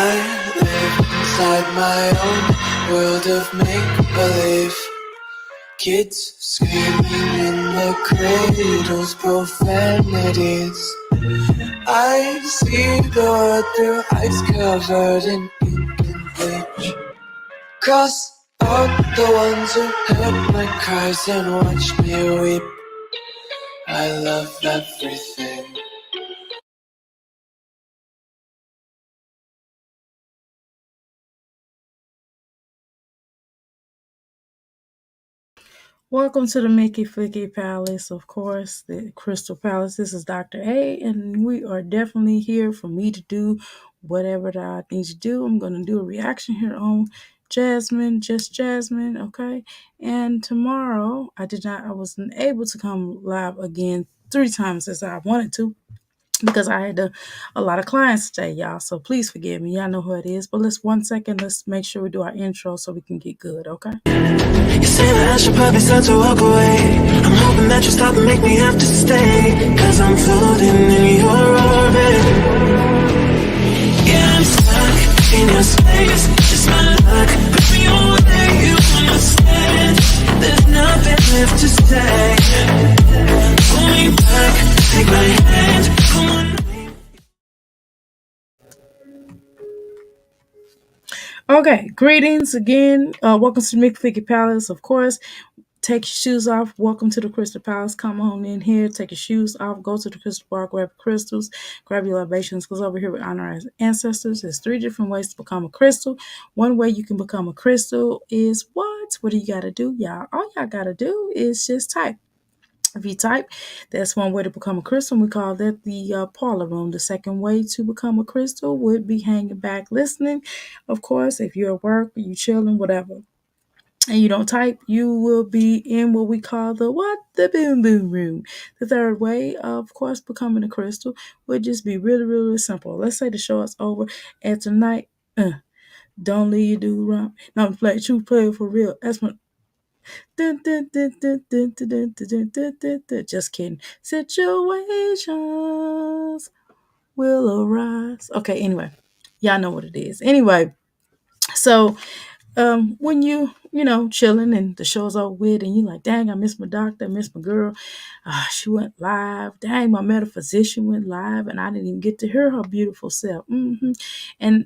I live inside my own world of make-believe. Kids screaming in the cradles, profanities. I see the world through eyes covered in ink and bleach. Cross out the ones who heard my cries and watched me weep. I love everything. Welcome to the Mickey Flicky Palace, of course, the Crystal Palace. This is Dr. A, and we are definitely here for me to do whatever that I need to do. I'm going to do a reaction here on Jasmine, just Jasmine, okay? And tomorrow, I wasn't able to come live again 3 times as I wanted to because I had a lot of clients today, y'all. So please forgive me. Y'all know who it is. But let's 1 second. Let's make sure we do our intro so we can get good, okay? You say that I should probably start to walk away. I'm hoping that you stop and make me have to stay, 'cause I'm floating in your orbit. Yeah, I'm stuck in your space. Just my luck. Put me away, you understand. There's nothing left to say. Pull me back, take my hand. Come on. Okay, greetings again. Welcome to the McFlicky Palace, of course. Take your shoes off. Welcome to the Crystal Palace. Come on in here. Take your shoes off. Go to the crystal bar. Grab crystals. Grab your libations. Because over here we honor our ancestors. There's 3 different ways to become a crystal. One way you can become a crystal is what? What do you got to do, y'all? All y'all got to do is just type. If you type, that's one way to become a crystal. We call that the parlor room. The second way to become a crystal would be hanging back listening. Of course, if you're at work, you chilling, whatever, and you don't type, you will be in what we call the what? The boom boom room. The third way, of course, becoming a crystal would just be really, really simple. Let's say the show is over, and tonight, don't leave your dude around. Now I'm play true player for real. That's what. Just kidding. Situations will arise. Okay, anyway, y'all know what it is. Anyway, so when you chilling and the show's over with and you like, dang, I miss my doctor, I miss my girl. She went live. Dang, my metaphysician went live and I didn't even get to hear her beautiful self. And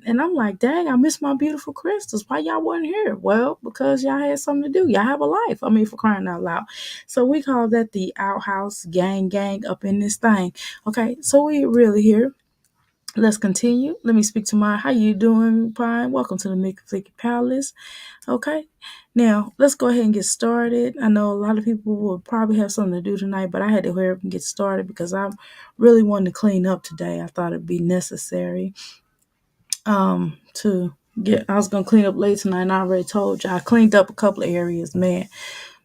I'm like, dang, I miss my beautiful crystals. Why y'all wasn't here? Well, because y'all had something to do. Y'all have a life. I mean, for crying out loud. So we call that the outhouse gang up in this thing. Okay, so we really here. Let's continue. Let me speak to my, how you doing, Pine? Welcome to the Mickey Flicky Palace. Okay. Now, let's go ahead and get started. I know a lot of people will probably have something to do tonight, but I had to hurry up and get started because I really wanted to clean up today. I thought it'd be necessary to get, I was going to clean up late tonight, and I already told you. I cleaned up a couple of areas, man.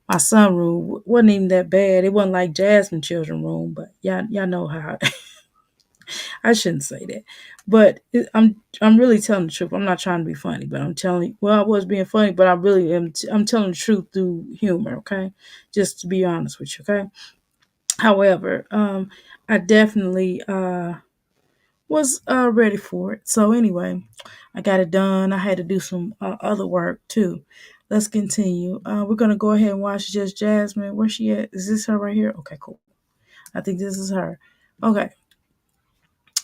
My son room wasn't even that bad. It wasn't like Jasmine children room, but y'all know how I shouldn't say that, but I'm really telling the truth. I'm not trying to be funny, but I'm telling you. Well, I was being funny, but I really am. I'm telling the truth through humor. Okay, just to be honest with you. Okay. However, I definitely was ready for it. So anyway, I got it done. I had to do some other work too. Let's continue. We're gonna go ahead and watch Just Jasmine. Where's she at? Is this her right here? Okay, cool. I think this is her. Okay.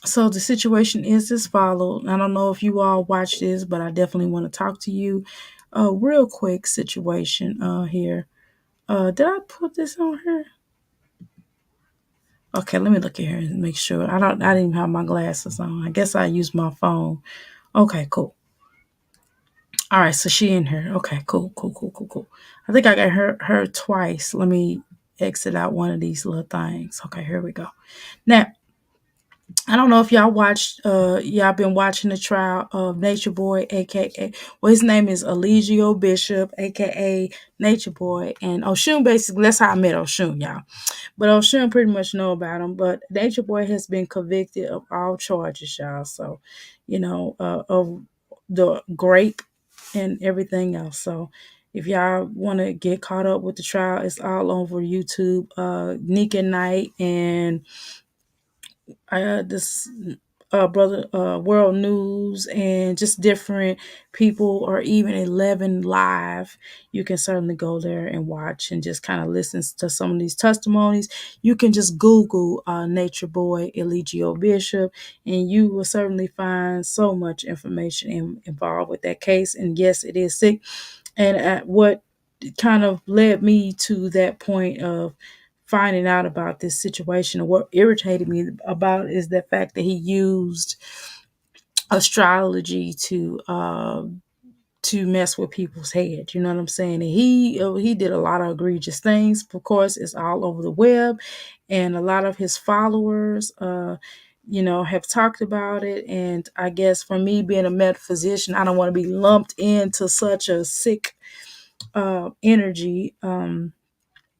So the situation is as followed. I don't know if you all watch this, but I definitely want to talk to you. Real quick situation here. Did I put this on here? Okay, let me look at here and make sure. I didn't even have my glasses on. I guess I used my phone. Okay, cool. All right, so she in here. Okay, cool. I think I got her twice. Let me exit out one of these little things. Okay, here we go. Now, I don't know if y'all watched, y'all been watching the trial of Nature Boy, aka, well, his name is Eligio Bishop, aka Nature Boy, and Oshun. Basically, that's how I met Oshun, y'all. But Oshun pretty much know about him. But Nature Boy has been convicted of all charges, y'all. So, of the grape and everything else. So, if y'all want to get caught up with the trial, it's all over YouTube. Nick and Night and this brother world news and just different people, or even 11 live. You can certainly go there and watch and just kind of listen to some of these testimonies. You can just Google Nature Boy Eligio Bishop, and you will certainly find so much information involved with that case. And yes, it is sick. And what kind of led me to that point of finding out about this situation, or what irritated me about it, is the fact that he used astrology to mess with people's head. You know what I'm saying? And he did a lot of egregious things. Of course, it's all over the web, and a lot of his followers, have talked about it. And I guess for me, being a metaphysician, I don't want to be lumped into such a sick energy.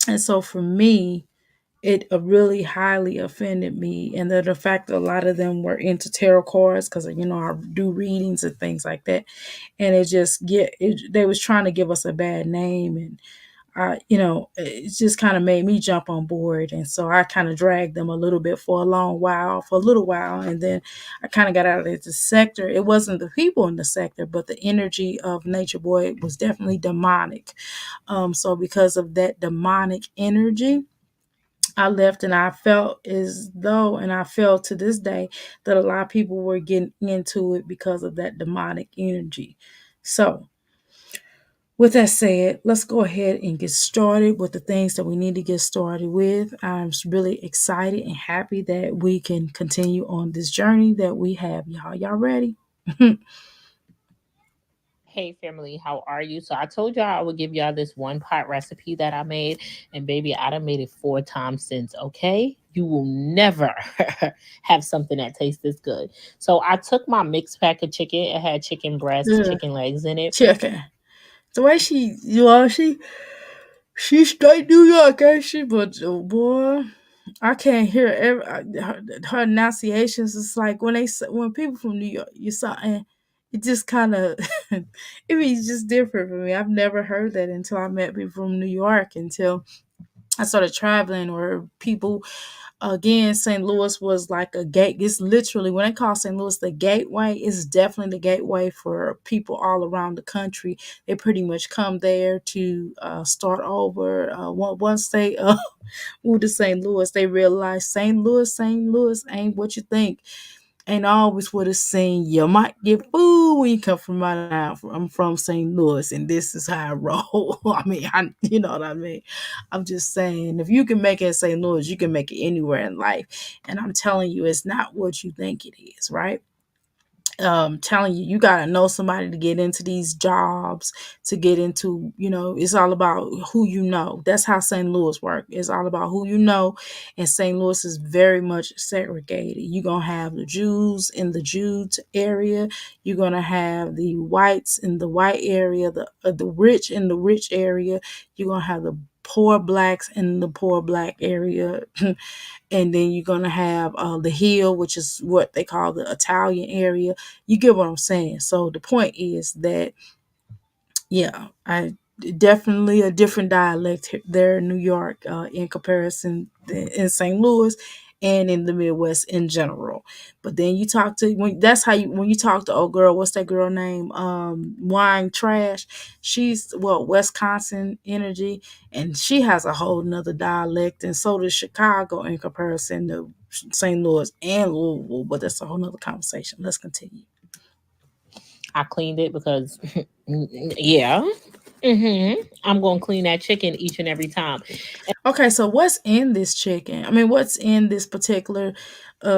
And so for me, it really highly offended me. And the fact that a lot of them were into tarot cards, because I do readings and things like that. And they was trying to give us a bad name. And it just kind of made me jump on board. And so I kind of dragged them a little bit for a little while. And then I kind of got out of the sector. It wasn't the people in the sector, but the energy of Nature Boy was definitely demonic. So because of that demonic energy, I left, and I felt as though, and I felt to this day, that a lot of people were getting into it because of that demonic energy. So, with that said, let's go ahead and get started with the things that we need to get started with. I'm really excited and happy that we can continue on this journey that we have. Y'all ready? Hey family, how are you? So I told y'all I would give y'all this one pot recipe that I made, and baby, I done made it 4 times since. Okay, you will never have something that tastes this good. So I took my mixed pack of chicken. It had chicken breast, Yeah, chicken legs in it. chicken. The way she straight New York, ain't she? But oh boy, I can't hear her enunciations. It's like when people from New York, you saw, and it just kind of it be just different for me. I've never heard that until I met people from New York, until I started traveling, or people. Again, St. Louis was like a gate. It's literally, when they call St. Louis the gateway, it's definitely the gateway for people all around the country. They pretty much come there to start over. Once they moved to St. Louis, they realized St. Louis ain't what you think. Ain't always what it's saying. You might get food when you come from out. I'm from St. Louis, and this is how I roll. I mean, you know what I mean. I'm just saying, if you can make it in St. Louis, you can make it anywhere in life. And I'm telling you, it's not what you think it is, right? Telling you, you got to know somebody to get into these jobs, to get into, it's all about who you know. That's how St. Louis work. It's all about who you know. And St. Louis is very much segregated. You're going to have the Jews in the Jew area. You're going to have the whites in the white area, the rich in the rich area. You're going to have the poor blacks in the poor black area. And then you're going to have the hill, which is what they call the Italian area. You get what I'm saying? So the point is that, yeah, I definitely a different dialect there in New York in comparison in St. Louis and in the Midwest in general. But then you talk to when you talk to old girl, what's that girl name? Wine Trash. She's Wisconsin energy, and she has a whole nother dialect, and so does Chicago in comparison to St. Louis and Louisville. But that's a whole nother conversation. Let's continue. I cleaned it because, yeah, I'm gonna clean that chicken each and every time. Okay, so what's in this chicken? I mean, what's in this particular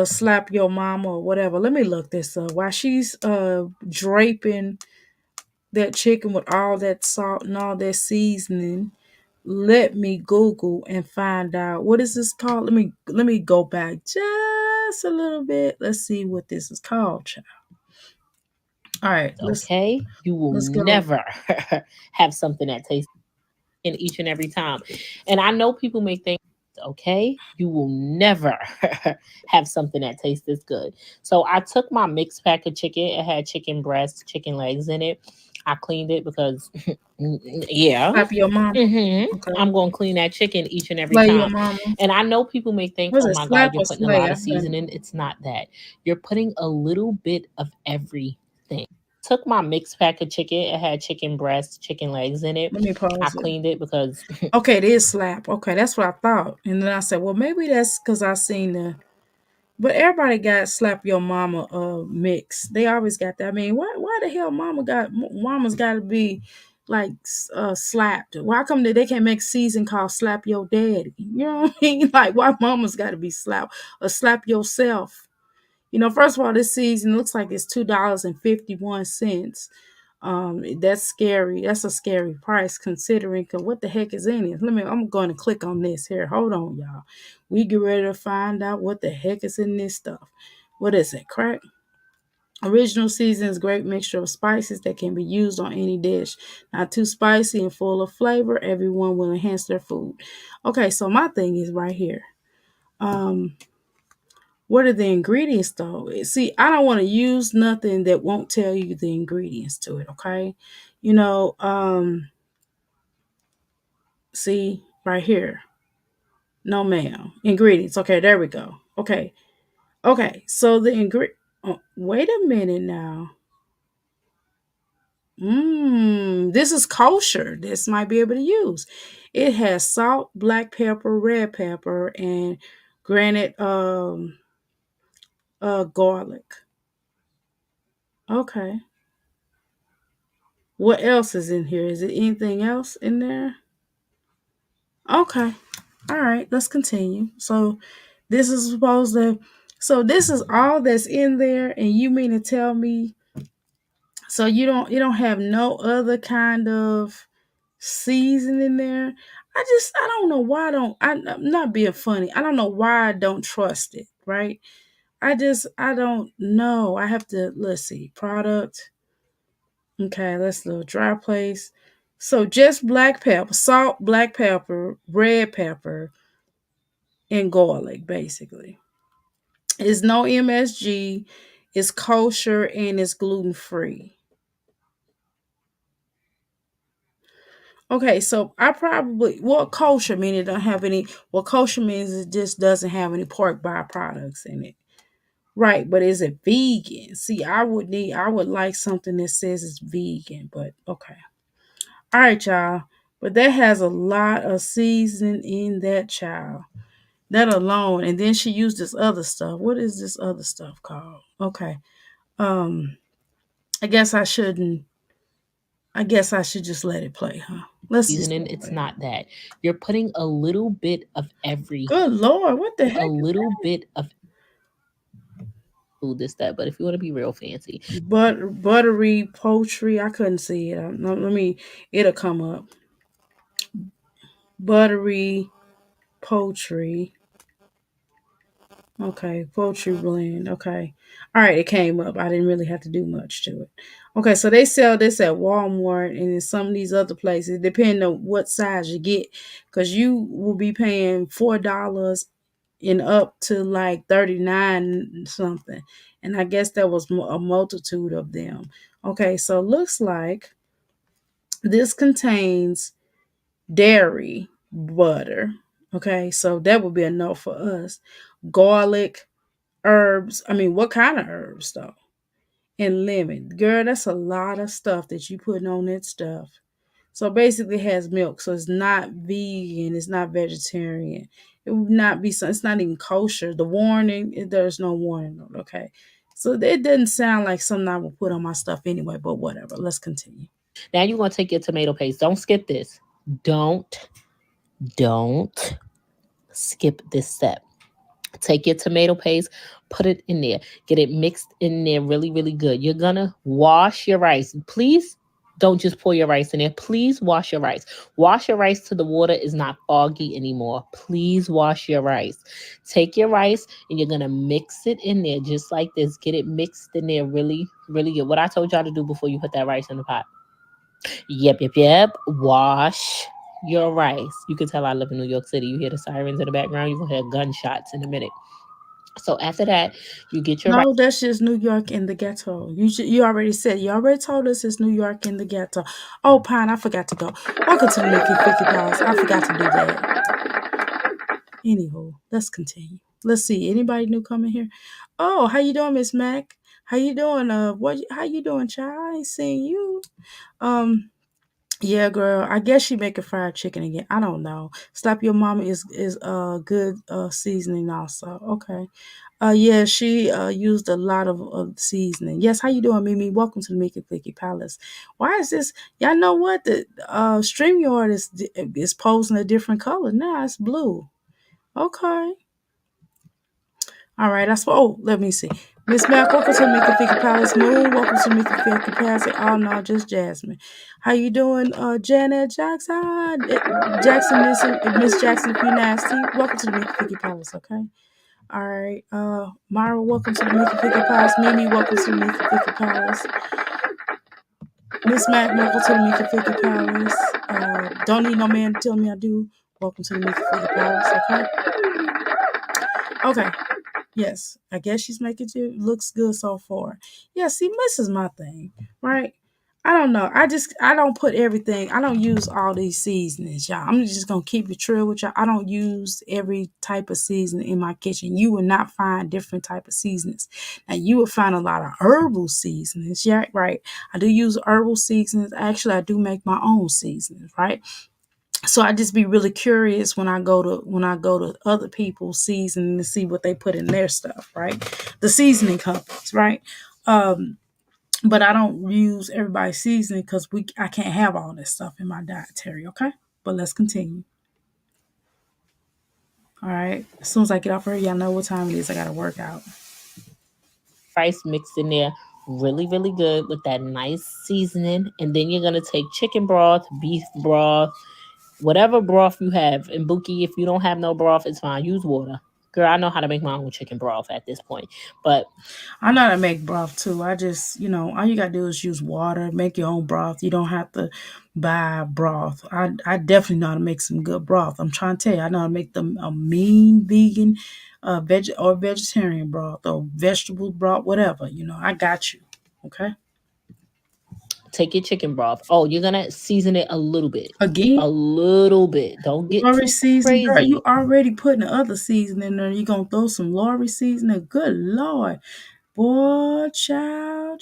slap your mama or whatever? Let me look this up. While she's draping that chicken with all that salt and all that seasoning, let me Google and find out what is this called. Let me go back just a little bit. Let's see what this is called, child. All right, Okay, you will let's go. never have something that tastes in each and every time. And I know people may think okay? You will never have something that tastes this good. So I took my mixed pack of chicken. It had chicken breasts, chicken legs in it. I cleaned it because, yeah. Slap your mom. Okay. I'm going to clean that chicken each and every Slay your time. mama. And I know people may think, Was oh it my God, slap you're or putting a slay? lot I of done. seasoning. It's not that. You're putting a little bit of everything. Took my mixed pack of chicken. It had chicken breasts, chicken legs in it. Let me I pause it. cleaned it because Okay, it is slap. Okay, that's what I thought. And then I said, well, maybe that's because I seen the. But everybody got slap your mama mix. They always got that. I mean, why the hell mama's got to be like slapped? Why come they can't make season called slap your daddy? You know what I mean? Like why mama's got to be slapped or slap yourself? First of all, this season looks like it's $2.51. That's scary. That's a scary price considering 'cause what the heck is in it. I'm going to click on this here. Hold on, y'all. We get ready to find out what the heck is in this stuff. What is it? Crack. Original seasons, great mixture of spices that can be used on any dish. Not too spicy and full of flavor. Everyone will enhance their food. Okay, so my thing is right here. Um, what are the ingredients though? See, I don't want to use nothing that won't tell you the ingredients to it, okay? You know, see right here. No ma'am. Ingredients. Okay, there we go. Okay. Okay. So the oh, wait a minute now. This is kosher. This might be able to use. It has salt, black pepper, red pepper, and granite garlic. Okay. What else is in here? Is it anything else in there? Okay. All right, let's continue. So this is supposed to so this is all that's in there and you mean to tell me so you don't have no other kind of seasoning there? I don't know why I'm not being funny. I don't know why I don't trust it, right? I don't know. I have to let's see. Product. Okay, let's do a dry place. So just black pepper, salt, black pepper, red pepper, and garlic, basically. It's no MSG, it's kosher, and it's gluten free. Okay, so I probably kosher means it don't have any. What kosher means it just doesn't have any pork byproducts in it. Right, but is it vegan? See, I would like something that says it's vegan, but okay. All right, y'all. But that has a lot of seasoning in that child. That alone. And then she used this other stuff. What is this other stuff called? Okay. Um, I guess I shouldn't. I guess I should just let it play, huh? Let's just seasoning, let it it's play. not that. You're putting a little bit of every, Good Lord, what the a heck is little bit of food, this, that. But if you want to be real fancy, that? Buttery poultry. I couldn't see it. Let me. It'll come up. Buttery poultry. Okay, poultry blend. Okay. All right, it came up. I didn't really have to do much to it. Okay, so they sell this at Walmart and in some of these other places, depending on what size you get, because you will be paying $4 and up to like 39 something. And I guess there was a multitude of them. Okay, so looks like this contains dairy butter. Okay, so that would be a no for us. Garlic, herbs. I mean, what kind of herbs though? And lemon. Girl, that's a lot of stuff that you putting on that stuff. So basically it has milk. So it's not vegan, it's not vegetarian. It would not be it's not even kosher. The warning, there's no warning on it, okay. So it doesn't sound like something I would put on my stuff anyway, but whatever. Let's continue. now you're gonna take your tomato paste. Don't skip this. Don't, don't skip this step. Take your tomato paste, put it in there, get it mixed in there really, really good. You're gonna wash your rice. Please don't just pour your rice in there. Please wash your rice. Wash your rice till the water is not foggy anymore. Please wash your rice. Take your rice and you're gonna mix it in there just like this. Get it mixed in there really, really good. What I told y'all to do before you put that rice in the pot. Yep, yep, yep. Wash. Your rice. You can tell I live in New York City. You hear the sirens in the background, you're gonna hear gunshots in a minute. So after that, you get your rice. No, that's just New York in the ghetto. You already said, you already told us it's New York in the ghetto. Oh, Pine, I forgot to go. Welcome to the Mickey Ficky Palace. I forgot to do that. Anywho, let's continue. Let's see. Anybody new coming here? Oh, how you doing, Miss Mac? How you doing? How you doing, child? I ain't seen you. Um, yeah, girl. I guess she making fried chicken again. I don't know. Slap your mama is good seasoning also. Okay. Yeah, she used a lot of seasoning. Yes, how you doing, Mimi? Welcome to the Mickey Clicky Palace. Why is this? Y'all know what the StreamYard is posing a different color now. It's blue. Okay. All right. Oh, let me see. Miss Mac, welcome to the Mickey Ficky Palace. Moon, welcome to the Mickey Ficky Palace. Oh no, just Jasmine. How you doing, Janet Jackson? Jackson, Miss Jackson, if you nasty. Welcome to the Mickey Ficky Palace. Okay. All right. Myra, welcome to the Mickey Ficky Palace. Mimi, welcome to the Mickey Ficky Palace. Miss Mac, welcome to the Mickey Ficky Palace. Don't need no man to tell me I do. Welcome to the Mickey Ficky Palace. Okay. Okay. Yes, I guess she's making it looks good so far. Yeah, see, this is my thing, right? I don't know. I don't put everything. I don't use all these seasonings, y'all. I'm just gonna keep it true with y'all. I don't use every type of seasoning in my kitchen. You will not find different type of seasonings. Now you will find a lot of herbal seasonings, yeah, right. I do use herbal seasonings. Actually, I do make my own seasonings, right? So I just be really curious when I go to other people's seasoning to see what they put in their stuff, right? The seasoning companies, right? Um, but I don't use everybody's seasoning because I can't have all this stuff in my dietary, okay? But let's continue. All right. As soon as I get off here, y'all know what time it is. I gotta work out. Rice mixed in there really, really good with that nice seasoning. And then you're gonna take chicken broth, beef broth, whatever broth you have. And Buki, if you don't have no broth, it's fine. Use water. Girl, I know how to make my own chicken broth at this point. But I know how to make broth too. I just, all you gotta do is use water, make your own broth. You don't have to buy broth. I definitely know how to make some good broth. I'm trying to tell you, I know how to make them a mean vegan, vegetarian broth or vegetable broth, whatever. I got you. Okay. take your chicken broth. Oh, you're gonna season it a little bit. Again, A little bit. Don't get Lori too season, girl. crazy. You already putting the other seasoning in there. You gonna throw some Lori seasoning? Good Lord. Boy, child,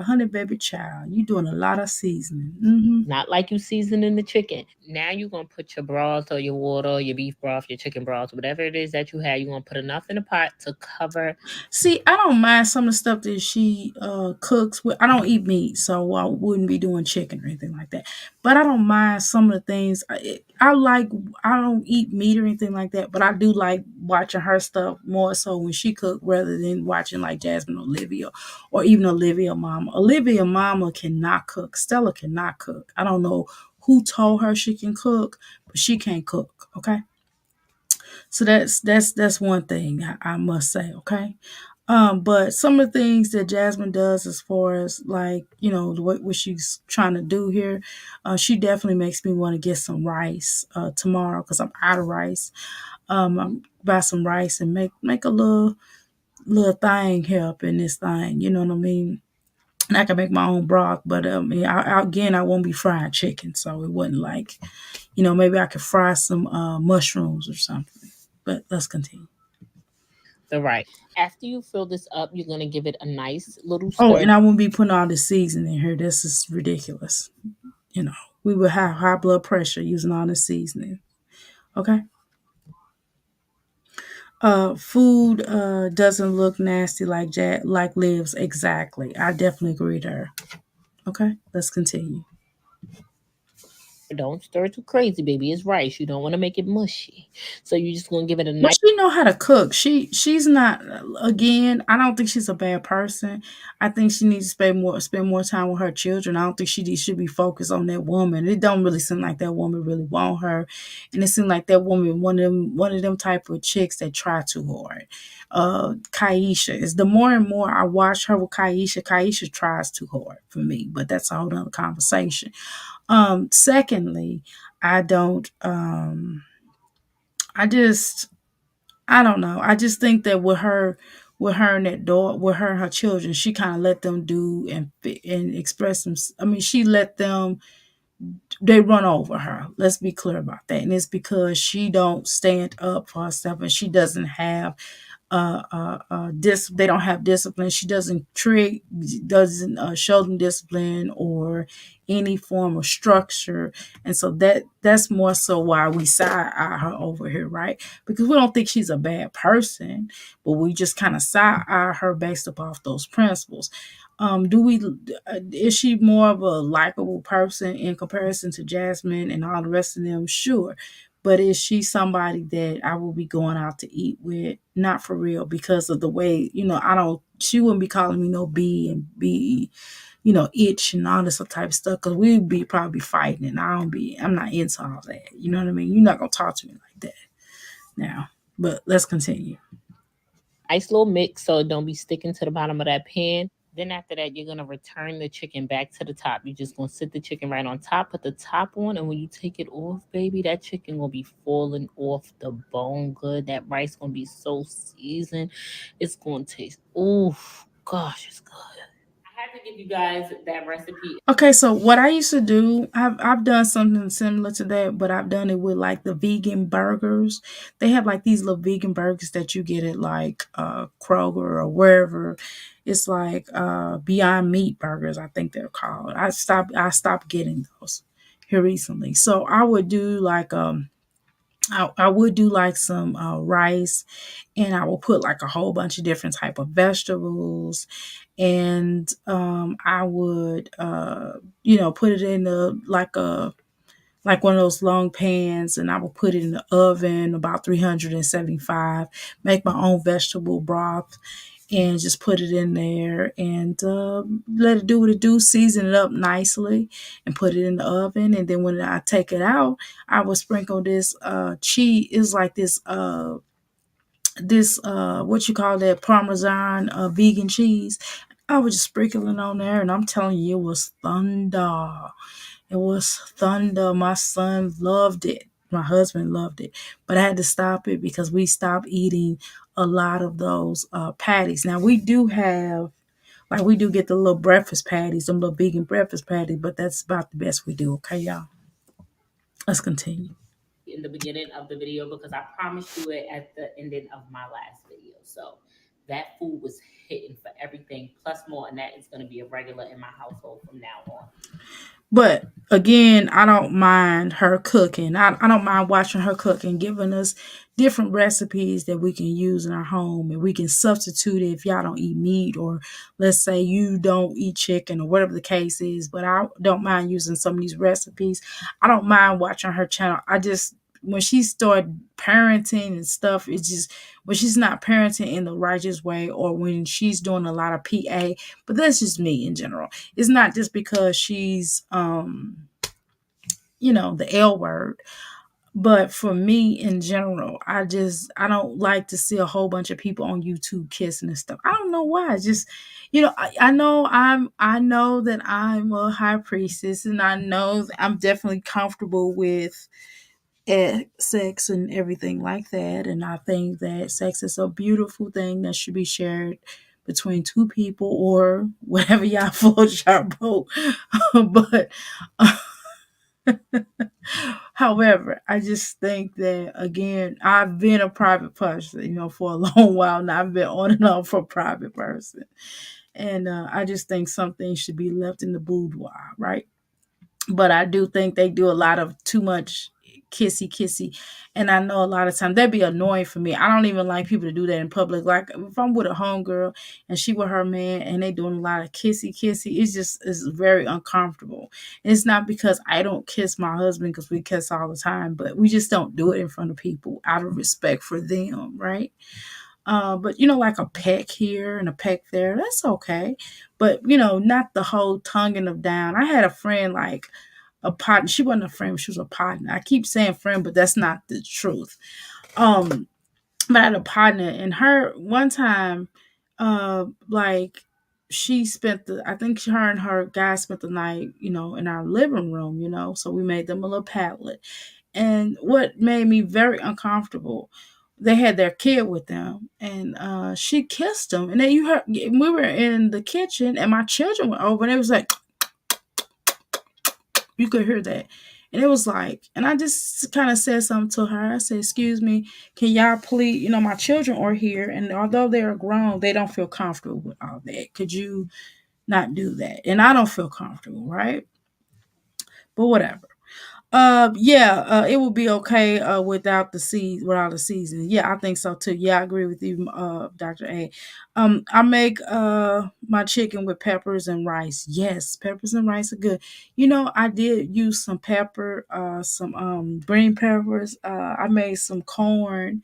honey baby child. You doing a lot of seasoning. Not like you seasoning the chicken. Now you're gonna put your broth or your water, or your beef broth, your chicken broth, whatever it is that you have. You're gonna put enough in the pot to cover. See, I don't mind some of the stuff that she cooks with. I don't eat meat, so I wouldn't be doing chicken or anything like that. But I don't mind some of the things. I like. I don't eat meat or anything like that, but I do like watching her stuff more so when she cook rather than watching like Jasmine Olivia or even Olivia Mama. Olivia Mama cannot cook. Stella cannot cook. I don't know who told her she can cook, but she can't cook. Okay. So that's one thing I must say, okay. But some of the things that Jasmine does as far as like, what she's trying to do here, she definitely makes me want to get some rice tomorrow because I'm out of rice. I'm buy some rice and make a little thing here up in this thing, you know what I mean? And I can make my own broth, but again, I won't be frying chicken, so it wasn't like, maybe I could fry some mushrooms or something. But let's continue. The rice. After you fill this up, you're gonna give it a nice little Oh, stir. and I won't be putting all the seasoning in here. This is ridiculous. You know, we would have high blood pressure using all the seasoning. Okay. Food doesn't look nasty like lives exactly. I definitely agree with her. Okay, let's continue. Don't stir too crazy, baby. It's rice. You don't want to make it mushy. So you're just gonna give it a But nice. she know how to cook. She's not again. I don't think she's a bad person. I think she needs to spend more time with her children. I don't think should be focused on that woman. It don't really seem like that woman really want her, and it seems like that woman one of them type of chicks that try too hard. Kaisha is the more and more I watch her with Kaisha. Kaisha tries too hard for me, but that's a whole other conversation. Secondly, I don't I just I don't know. I just think that with her and that daughter, with her and her children, she kind of let them do and express them. I mean, she let them, they run over her. Let's be clear about that. And it's because she don't stand up for herself, and she doesn't have they don't have discipline. She doesn't show them discipline or any form of structure, and so that's more so why we side eye her over here, right? Because we don't think she's a bad person, but we just kind of side eye her based upon those principles. Do we? Is she more of a likable person in comparison to Jasmine and all the rest of them? Sure, but is she somebody that I will be going out to eat with? Not for real, because of the way, I don't, she wouldn't be calling me no B and B, itch and all this type of stuff, because we'd be probably fighting, and I'm not into all that. You know what I mean? You're not going to talk to me like that now, but let's continue. Nice little mix so it don't be sticking to the bottom of that pan. Then after that, you're gonna return the chicken back to the top. You're just gonna sit the chicken right on top, put the top on, and when you take it off, baby, that chicken gonna be falling off the bone good. That rice gonna be so seasoned. It's gonna taste, oof, gosh, it's good. I had to give you guys that recipe. Okay, so what I used to do, I've done something similar to that, but I've done it with like the vegan burgers. They have like these little vegan burgers that you get at like Kroger or wherever. It's like Beyond Meat burgers, I think they're called. I stopped getting those here recently. So I would do like I would do like some rice, and I will put like a whole bunch of different type of vegetables, and I would put it in the like one of those long pans, and I would put it in the oven about 375. Make my own vegetable broth and just put it in there and let it do what it do. Season it up nicely and put it in the oven. And then when I take it out, I would sprinkle this cheese. It's like this what you call that, Parmesan vegan cheese. I was just sprinkling on there, and I'm telling you, it was thunder. It was thunder. My son loved it. My husband loved it, but I had to stop it because we stopped eating a lot of those patties. Now we do get the little breakfast patties, some little vegan breakfast patties, but that's about the best we do. Okay, y'all. Let's continue. In the beginning of the video because I promised you it at the ending of my last video. So that food was hitting for everything plus more, and that is going to be a regular in my household from now on. But again, I don't mind her cooking. I don't mind watching her cook and giving us different recipes that we can use in our home, and we can substitute it if y'all don't eat meat, or let's say you don't eat chicken or whatever the case is. But I don't mind using some of these recipes. I don't mind watching her channel. I just, when she started parenting and stuff, it's just when she's not parenting in the righteous way, or when she's doing a lot of PA. But that's just me in general. It's not just because she's the L word, but for me in general, I don't like to see a whole bunch of people on YouTube kissing and stuff. I don't know why. It's just, I know that I'm a high priestess, and I know that I'm definitely comfortable with sex and everything like that. And I think that sex is a beautiful thing that should be shared between two people, or whatever y'all float your boat. But however, I just think that, again, I've been a private person, for a long while now. I've been on and off for a private person. And I just think some things should be left in the boudoir, right? But I do think they do a lot of too much kissy kissy, and I know a lot of times that'd be annoying for me. I don't even like people to do that in public. Like if I'm with a homegirl and she with her man and they doing a lot of kissy kissy, it's very uncomfortable. And it's not because I don't kiss my husband, because we kiss all the time, but we just don't do it in front of people out of respect for them, right? But like a peck here and a peck there, that's okay. But not the whole tonguing them down. I had a friend, like a partner. She wasn't a friend, she was a partner. I keep saying friend, but that's not the truth. But I had a partner, and her one time, like she spent the I think her and her guy spent the night, in our living room, so we made them a little pallet. And what made me very uncomfortable, they had their kid with them, and she kissed him. And then you heard we were in the kitchen, and my children were over, and it was like you could hear that. And it was like, and I just kind of said something to her. I said, "Excuse me, can y'all please, my children are here, and although they're grown, they don't feel comfortable with all that. Could you not do that?" And I don't feel comfortable, right? But whatever. Yeah, it would be okay without the seasoning. Yeah, I think so too. Yeah, I agree with you, Dr. A. I make my chicken with peppers and rice. Yes, peppers and rice are good. I did use some pepper, some green peppers. I made some corn,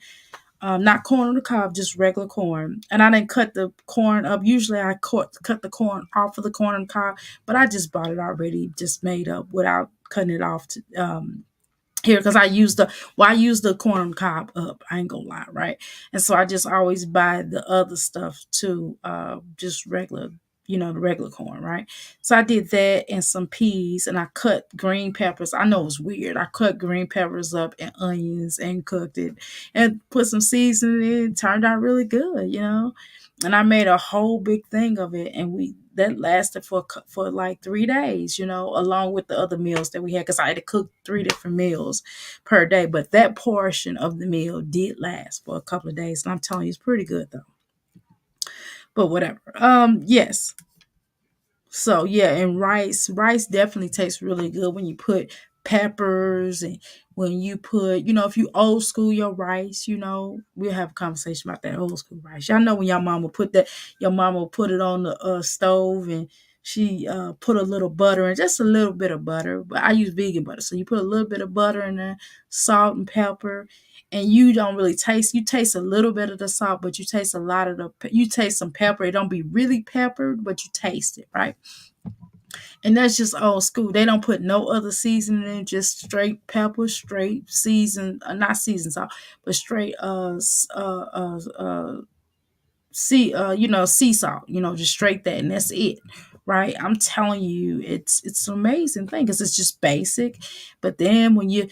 not corn on the cob, just regular corn. And I didn't cut the corn up. Usually I cut the corn off of the corn on the cob, but I just bought it already, just made up without cutting it off here, because I use the corn cob up. I ain't gonna lie, right? And so I just always buy the other stuff too, just regular, the regular corn, right? So I did that and some peas, and I cut green peppers. I know it's weird. I cut green peppers up and onions and cooked it and put some seasoning in. It turned out really good. And I made a whole big thing of it, and we that lasted for like 3 days, along with the other meals that we had, because I had to cook 3 different meals per day. But that portion of the meal did last for a couple of days, and I'm telling you, it's pretty good though. But whatever. Yes, so yeah, and rice definitely tastes really good when you put peppers, and when you put, if you old school your rice, we'll have a conversation about that old school rice. Y'all know when your mama will put it on the stove, and she put a little butter and just a little bit of butter. But I use vegan butter, so you put a little bit of butter in there, salt and pepper, and you don't really taste. You taste a little bit of the salt, but you taste a lot of you taste some pepper. It don't be really peppered, but you taste it, right? And that's just old school. They don't put no other seasoning in, just straight pepper, straight seasoned, not seasoned salt, but straight sea salt, just straight that, and that's it, right? I'm telling you, it's an amazing thing, because it's just basic. But then when you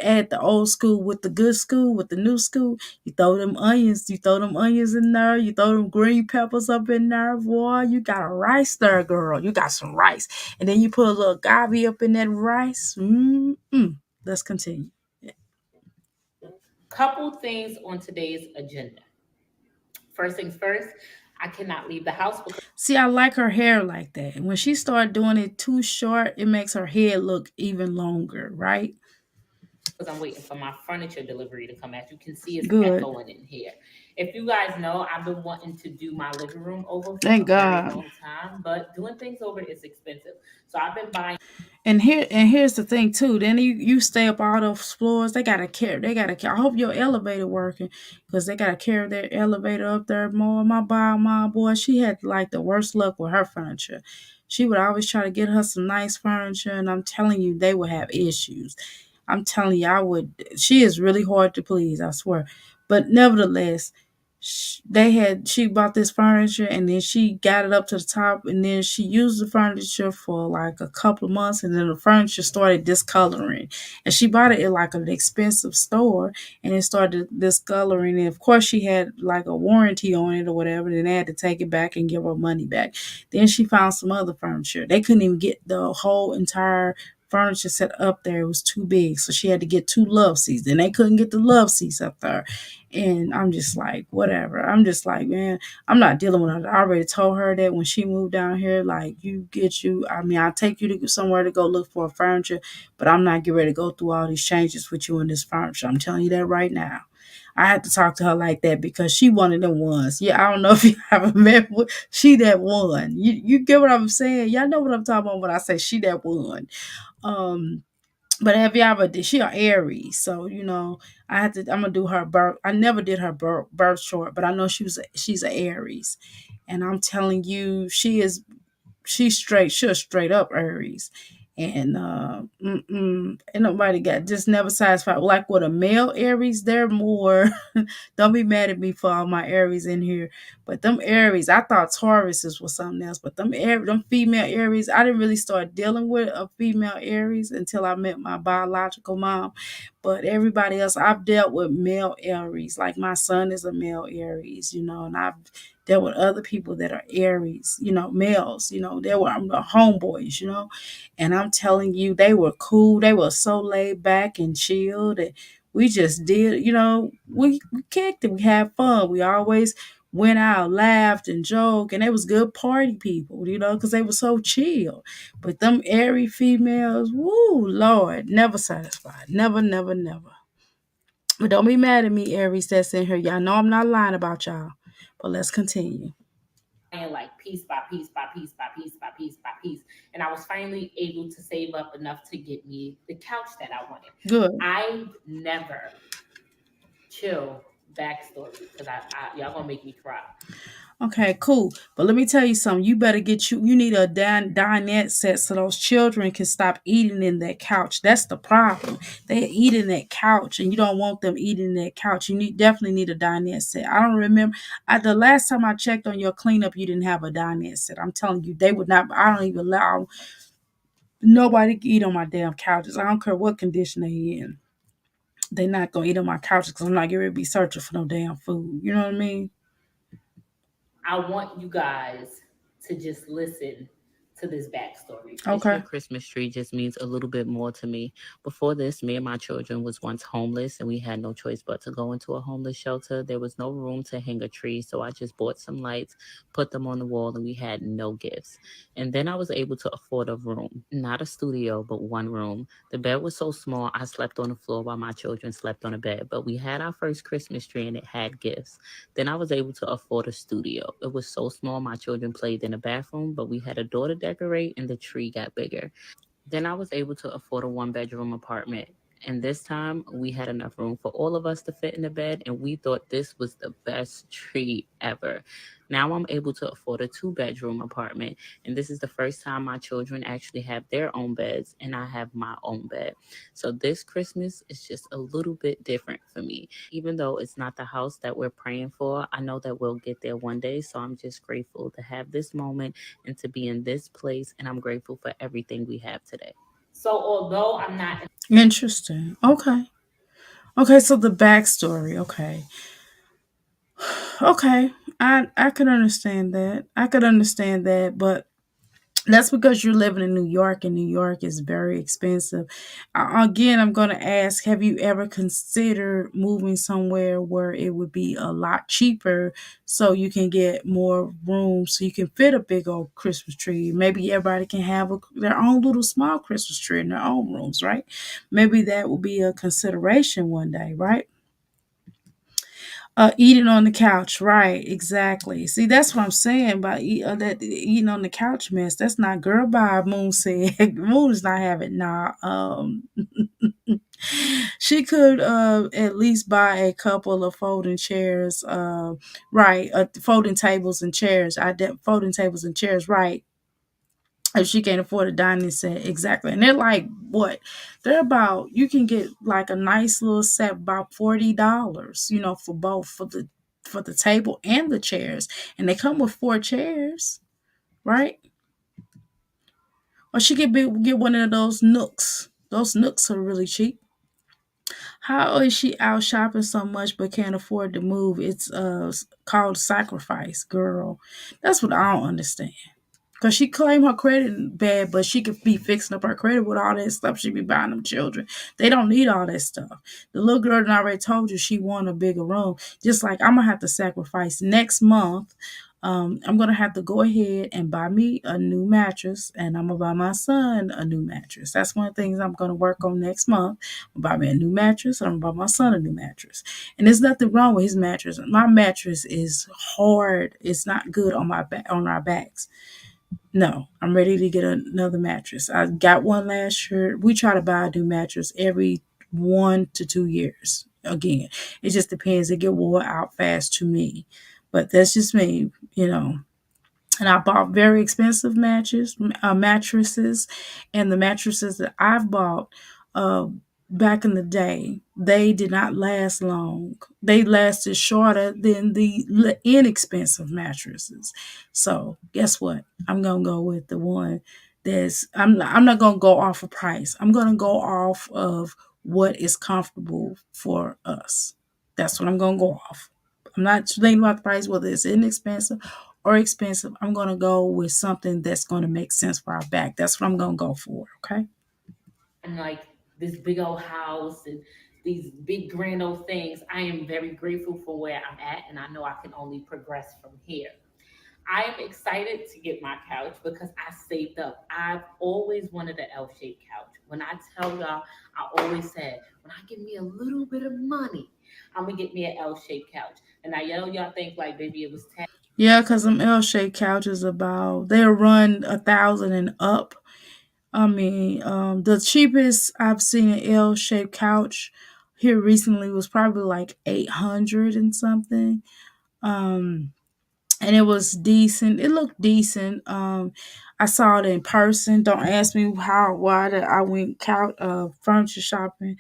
add the old school with the good school, with the new school, you throw them onions in there, you throw them green peppers up in there, boy, you got a rice there, girl. You got some rice. And then you put a little gabi up in that rice. Let's continue. Couple things on today's agenda. First things first, I cannot leave the house because See, I like her hair like that. And when she started doing it too short, it makes her head look even longer, right? I'm waiting for my furniture delivery to come. As you can see, it's Good. echoing in here. If you guys know, I've been wanting to do my living room over for a Thank very God. long time, but doing things over is expensive. So I've been buying. And here's the thing too. Then you stay up all those floors. They gotta carry. They gotta carry. I hope your elevator working, because they gotta carry their elevator up there more. My boy, she had like the worst luck with her furniture. She would always try to get her some nice furniture, and I'm telling you, they would have issues. I'm telling you, I would. She is really hard to please, I swear. But nevertheless, she bought this furniture, and then she got it up to the top, and then she used the furniture for like a couple of months, and then the furniture started discoloring. And she bought it at like an expensive store, and it started discoloring. And of course, she had like a warranty on it or whatever, and they had to take it back and give her money back. Then she found some other furniture. They couldn't even get the whole entire furniture set up there. It was too big, so she had to get 2 love seats. Then they couldn't get the love seats up there. And I'm just like, whatever. I'm just like, man, I'm not dealing with her. I already told her that when she moved down here, like, I'll take you to somewhere to go look for furniture, but I'm not getting ready to go through all these changes with you in this furniture. I'm telling you that right now. I had to talk to her like that, because she one of them ones. Yeah, I don't know if you haven't met with she that one. You get what I'm saying? Y'all know what I'm talking about when I say she that one. Um, but have you ever did she a Aries? So I'm gonna do her birth. I never did her birth chart, but I know she's a Aries, and I'm telling you, she's straight up Aries. And and nobody got just never satisfied. Like with a male Aries, they're more. Don't be mad at me for all my Aries in here, but them Aries, I thought Tauruses was something else, but them female Aries, I didn't really start dealing with a female Aries until I met my biological mom. But everybody else, I've dealt with male Aries. Like my son is a male Aries, and I've dealt with other people that are Aries, males, they were homeboys, and I'm telling you, they were cool. They were so laid back and chilled. And we just did, we kicked it. We had fun. We always went out, laughed, and joked. And they was good party people, because they were so chill. But them airy females, woo, Lord, never satisfied. Never, never, never. But don't be mad at me, Aries, that's in here. Y'all know I'm not lying about y'all. But let's continue. And like piece by piece by piece by piece by piece by piece. And I was finally able to save up enough to get me the couch that I wanted. Good. I never chill backstory because y'all gonna make me cry. Okay, cool. But let me tell you something. You better you need a dinette set so those children can stop eating in that couch. That's the problem. They eat in that couch and you don't want them eating in that couch. Definitely need a dinette set. I don't remember. The last time I checked on your cleanup, you didn't have a dinette set. I'm telling you, they would not. I don't even allow nobody to eat on my damn couches. I don't care what condition they in. They're not going to eat on my couches because I'm not going to be searching for no damn food. You know what I mean? I want you guys to just listen to this backstory. Okay. This year Christmas tree just means a little bit more to me. Before this, me and my children was once homeless and we had no choice but to go into a homeless shelter. There was no room to hang a tree, so I just bought some lights, put them on the wall, and we had no gifts. And then I was able to afford a room, not a studio, but one room. The bed was so small, I slept on the floor while my children slept on a bed. But we had our first Christmas tree and it had gifts. Then I was able to afford a studio. It was so small, my children played in the bathroom, but we had a door to decorate and the tree got bigger. Then I was able to afford a 1 bedroom apartment. And this time we had enough room for all of us to fit in the bed, and we thought this was the best tree ever. Now I'm able to afford a 2 bedroom apartment, and this is the first time my children actually have their own beds, and I have my own bed. So this Christmas is just a little bit different for me. Even though it's not the house that we're praying for, I know that we'll get there one day. So I'm just grateful to have this moment and to be in this place, and I'm grateful for everything we have today. So although I'm not Interesting. Okay. Okay, so the backstory. Okay. Okay. I could understand that. I could understand that, but that's because you're living in New York and New York is very expensive. Again, I'm going to ask, have you ever considered moving somewhere where it would be a lot cheaper so you can get more room so you can fit a big old Christmas tree? Maybe everybody can have their own little small Christmas tree in their own rooms, right? Maybe that will be a consideration one day, right? Eating on the couch, right? Exactly. See, that's what I'm saying about that eating on the couch mess. That's not girl by Moon said. Moon's not having nah. She could at least buy a couple of folding chairs. Right, folding tables and chairs. Folding tables and chairs, right? If she can't afford a dining set, exactly. And they're like, what? They're about, you can get like a nice little set about $40, for both for the table and the chairs. And they come with 4 chairs, right? Or she could get one of those nooks. Those nooks are really cheap. How is she out shopping so much but can't afford to move? It's called sacrifice, girl. That's what I don't understand. Cause she claimed her credit bad, but she could be fixing up her credit with all that stuff she be buying them children. They don't need all that stuff. The little girl that I already told you she want a bigger room. Just like I'm gonna have to sacrifice next month. I'm gonna have to go ahead and buy me a new mattress, and I'm gonna buy my son a new mattress. That's one of the things I'm gonna work on next month. I'm gonna buy me a new mattress, and I'm gonna buy my son a new mattress. And there's nothing wrong with his mattress. My mattress is hard. It's not good on my back on our backs. No, I'm ready to get another mattress. I got one last year. We try to buy a new mattress every 1 to 2 years. Again, it just depends. It get wore out fast to me, but that's just me. and I bought very expensive mattresses, and the mattresses that I've bought uh, back in the day, they did not last long. They lasted shorter than the inexpensive mattresses. So guess what? I'm gonna go with the one that's. I'm not gonna go off of price. I'm gonna go off of what is comfortable for us. That's what I'm gonna go off. I'm not thinking about the price, whether it's inexpensive or expensive. I'm going to go with something that's going to make sense for our back. That's what I'm going to go for. Okay. And like this big old house and these big grand old things, I am very grateful for where I'm at, and I know I can only progress from here. I am excited to get my couch because I saved up. I've always wanted an L-shaped couch. When I tell y'all, I always said, when I get me a little bit of money, I'm gonna get me an L-shaped couch. And I know y'all think like maybe it was Yeah, because them L-shaped couches about, they'll run 1,000 and up. I mean, the cheapest I've seen an L-shaped couch here recently was probably like 800 and something. Um, and it was decent. It looked decent. I saw it in person. Don't ask me how why that I went furniture shopping,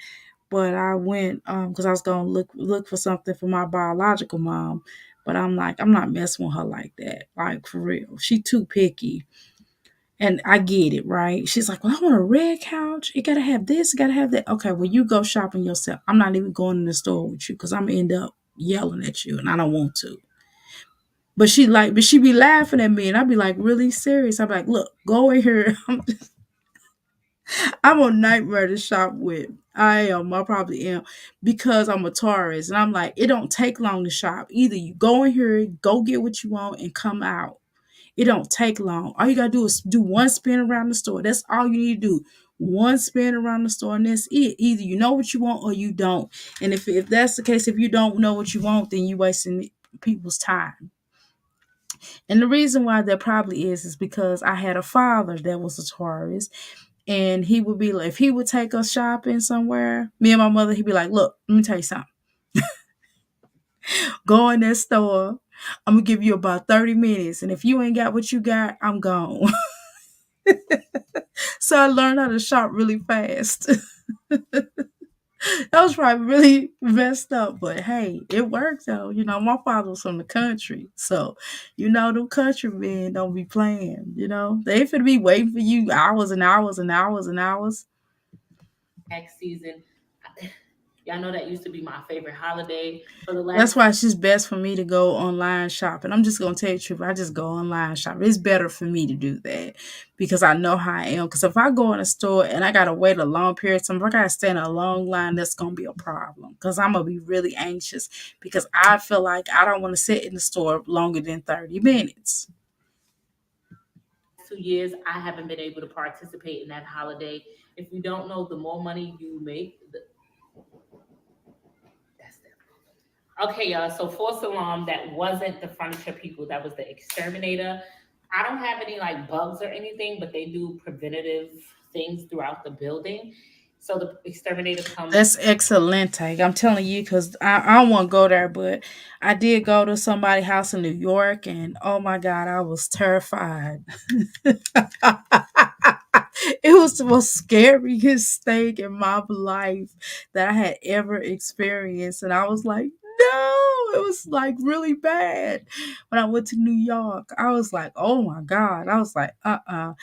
but I went because I was gonna look for something for my biological mom. But I'm like, I'm not messing with her like that. Like for real. She too picky. And I get it, right? She's like, well, I want a red couch. It gotta have this, it gotta have that. Okay, well, you go shopping yourself. I'm not even going in the store with you because I'm gonna end up yelling at you and I don't want to. But she be laughing at me, and I'd be like, really serious. I'd be like, look, go in here. I'm a nightmare to shop with. I am. I probably am because I'm a Taurus, and I'm like, it don't take long to shop. Either you go in here, go get what you want, and come out. It don't take long. All you gotta do is do one spin around the store. That's all you need to do. One spin around the store, and that's it. Either you know what you want or you don't. And if that's the case, if you don't know what you want, then you wasting people's time. And the reason why that probably is because I had a father that was a Taurus, and he would be like, if he would take us shopping somewhere, me and my mother, he'd be like, look, let me tell you something. Go in that store. I'm gonna give you about 30 minutes. And if you ain't got what you got, I'm gone. So I learned how to shop really fast. That was probably really messed up, but hey, it worked though. You know, my father was from the country, so you know them country men don't be playing. You know, they finna be waiting for you hours and hours and hours and hours. tax season. Y'all know that used to be my favorite holiday for the That's last why it's just best for me to go online shopping. I'm just gonna tell you the truth. I just go online shopping. It's better for me to do that because I know how I am. Because if I go in a store and I gotta wait a long period of time, if I gotta stand in a long line, that's gonna be a problem. Because I'm gonna be really anxious because I feel like I don't want to sit in the store longer than 30 minutes. 2 years, I haven't been able to participate in that holiday. If you don't know, the more money you make, that's that. Okay, y'all. So false alarm. That wasn't the furniture people. That was the exterminator. I don't have any like bugs or anything, but they do preventative things throughout the building. So the exterminator comes. That's excellent. I'm telling you, because I don't want to go there, but I did go to somebody's house in New York, and oh my God, I was terrified. It was the most scariest thing in my life that I had ever experienced. And I was like, no, it was like really bad. When I went to New York, I was like, oh my God. I was like, And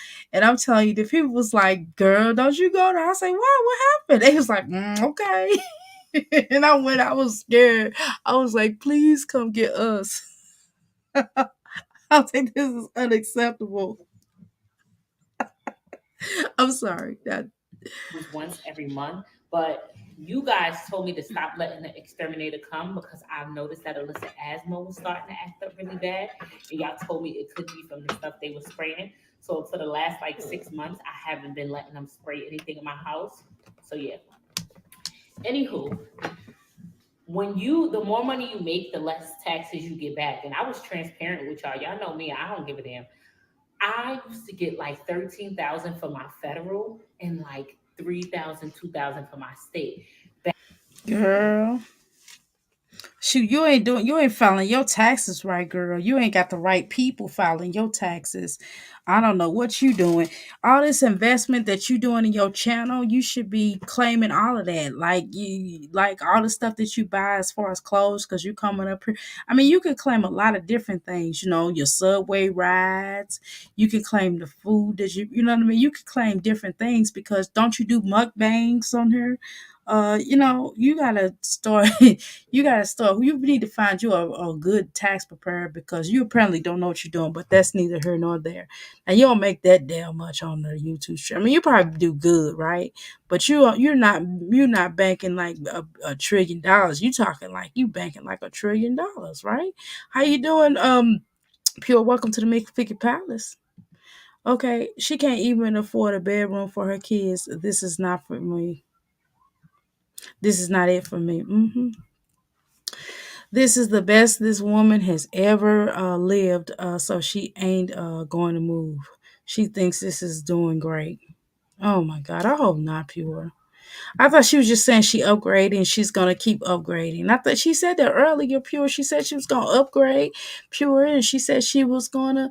I'm telling you, the people was like, girl, don't you go there? I say, why? What happened? They was like, okay. And I went, I was scared. I was like, please come get us. I was like, this is unacceptable. I'm sorry. That Once every month, but you guys told me to stop letting the exterminator come because I've noticed that Alyssa asthma was starting to act up really bad, and y'all told me it could be from the stuff they were spraying. So for the last like 6 months, I haven't been letting them spray anything in my house. So yeah. Anywho, the more money you make, the less taxes you get back. And I was transparent with y'all. Y'all know me. I don't give a damn. I used to get like 13,000 for my federal and like 3,000, 2,000 for my state. girl. Shoot, you ain't filing your taxes right, girl. You ain't got the right people filing your taxes. I don't know what you doing. All this investment that you doing in your channel, you should be claiming all of that. Like all the stuff that you buy as far as clothes, because you coming up here. I mean, you could claim a lot of different things, your subway rides. You can claim the food that you know what I mean? You could claim different things because don't you do mukbangs on here? You gotta start you need to find you a good tax preparer because you apparently don't know what you're doing, but that's neither here nor there. And you don't make that damn much on the YouTube stream. I mean, you probably do good, right? But you're not banking like $1 trillion. You talking like you banking like $1 trillion, right? How you doing? Pure, welcome to the Mickey Palace. Okay, she can't even afford a bedroom for her kids. This is not for me. This is not it for me. This is the best this woman has ever lived. So she ain't going to move. She thinks this is doing great. Oh my God. I hope not, Pure. I thought she was just saying she upgraded and she's gonna keep upgrading. I thought she said that earlier, Pure. She said she was gonna upgrade, Pure, and she said she was gonna,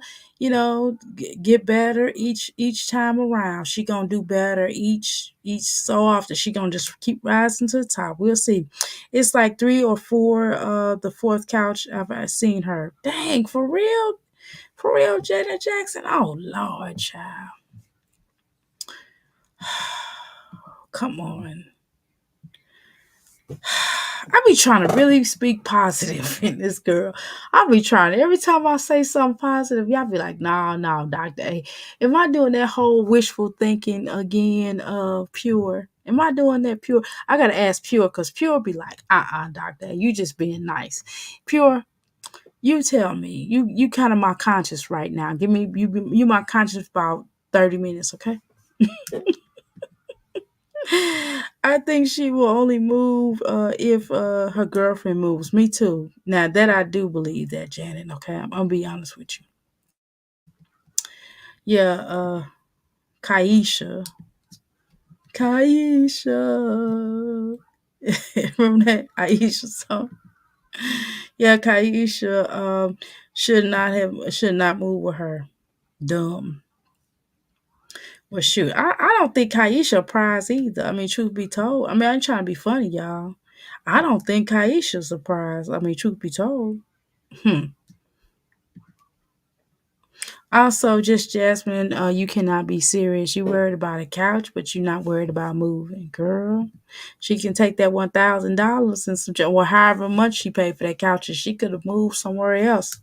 get better each time around. She gonna do better each so often. She gonna just keep rising to the top. We'll see. It's like 3 or 4. The fourth couch I've seen her. Dang, for real, Janet Jackson. Oh Lord, child, come on. I be trying to really speak positive in this girl. I be trying. Every time I say something positive, y'all be like, "No, no, Doctor A." Am I doing that whole wishful thinking again? Pure. Am I doing that, Pure? I gotta ask Pure because Pure be like, Doctor A, you just being nice. Pure, you tell me. You kind of my conscience right now. Give me you my conscience about 30 minutes, okay? I think she will only move if her girlfriend moves. Me too. Now that I do believe that, Janet. Okay, I'm gonna be honest with you. Yeah, Kaisha. Kaisha. Remember that Aisha song? Yeah, Kaisha should not move with her. Dumb. Well, shoot, I don't think Kaisha a prize either. I mean, truth be told, I mean, I ain't trying to be funny, y'all. I don't think Kaisha's a prize. I mean, truth be told. Hmm. Also, just Jasmine, you cannot be serious. You worried about a couch, but you're not worried about moving, girl. She can take that $1,000 and some, or however much she paid for that couch, and she could have moved somewhere else.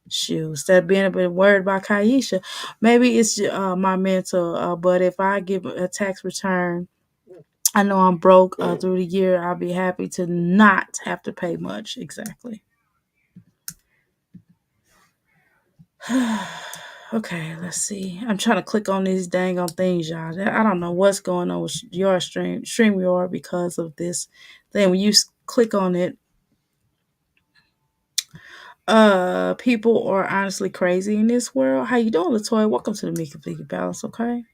Shoot, instead of being a bit worried about Kaisha, maybe it's my mental. But if I give a tax return, I know I'm broke through the year. I'll be happy to not have to pay much. Exactly. Okay, let's see. I'm trying to click on these dang on things, y'all. I don't know what's going on with your StreamYard because of this thing. When you click on it, people are honestly crazy in this world. How you doing, Latoya? Welcome to the Mickey Fleeky Palace, okay?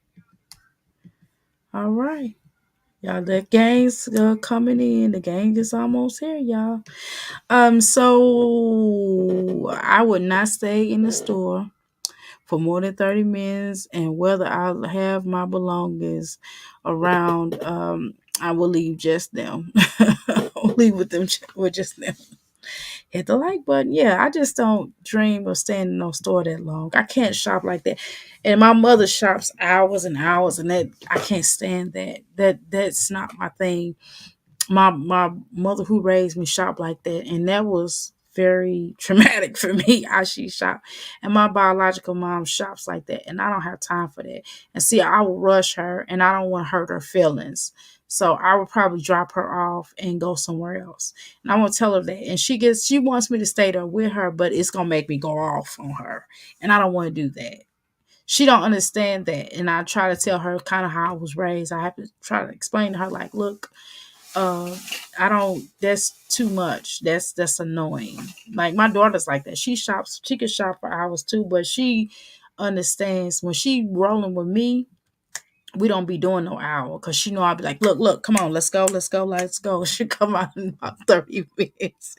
All right. Y'all, the gang's coming in. The gang is almost here, y'all. So I would not stay in the store for more than 30 minutes, and whether I'll have my belongings around, I will leave just them. I'll leave with just them. Hit the like button. Yeah, I just don't dream of staying in no store that long. I can't shop like that. And my mother shops hours and hours, and that I can't stand that. That's not my thing. My mother who raised me shopped like that, and that was very traumatic for me how she shopped. And my biological mom shops like that, and I don't have time for that. And see, I will rush her, and I don't want to hurt her feelings. So I would probably drop her off and go somewhere else. And I won't tell her that. And she wants me to stay there with her, but it's gonna make me go off on her. And I don't want to do that. She don't understand that. And I try to tell her kind of how I was raised. I have to try to explain to her, like, look, uh I don't, that's too much. That's annoying. Like my daughter's like that. She can shop for hours too, but she understands when she rolling with me, we don't be doing no hour because she know I'll be like, look, come on, let's go. She come out in about 30 minutes.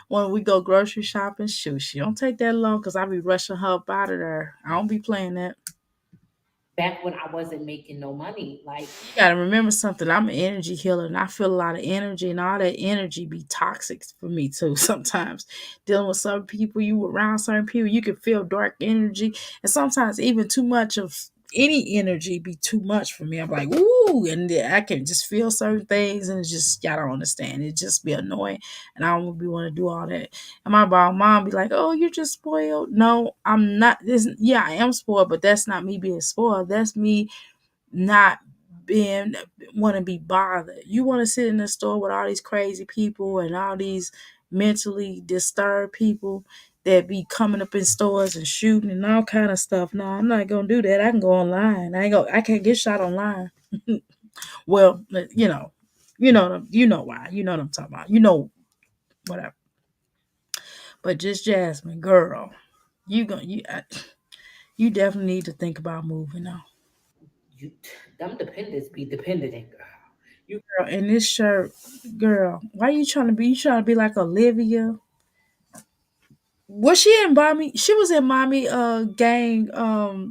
When we go grocery shopping, shoot, she don't take that long because I be rushing her up out of there. I don't be playing that. Back when I wasn't making no money, like You gotta remember something. I'm an energy healer and I feel a lot of energy, and all that energy be toxic for me too. Sometimes dealing with certain people, you around certain people, you can feel dark energy. And sometimes even too much of any energy be too much for me. I'm like, ooh, and then I can just feel certain things, and it's just y'all don't understand. It just be annoying, and I don't be want to do all that. And my mom be like, "Oh, you're just spoiled." No, I'm not. This, yeah, I am spoiled, but that's not me being spoiled. That's me not being want to be bothered. You want to sit in the store with all these crazy people and all these mentally disturbed people that be coming up in stores and shooting and all kind of stuff. No, I'm not gonna do that. I can go online. I can't get shot online. Well, you know why. You know what I'm talking about. You know whatever. But just Jasmine, girl, you definitely need to think about moving on. you, them dependents be dependent, girl. You Girl, and this shirt, girl, why you trying to be? You trying to be like Olivia? Was she in Mommy? She was in Mommy gang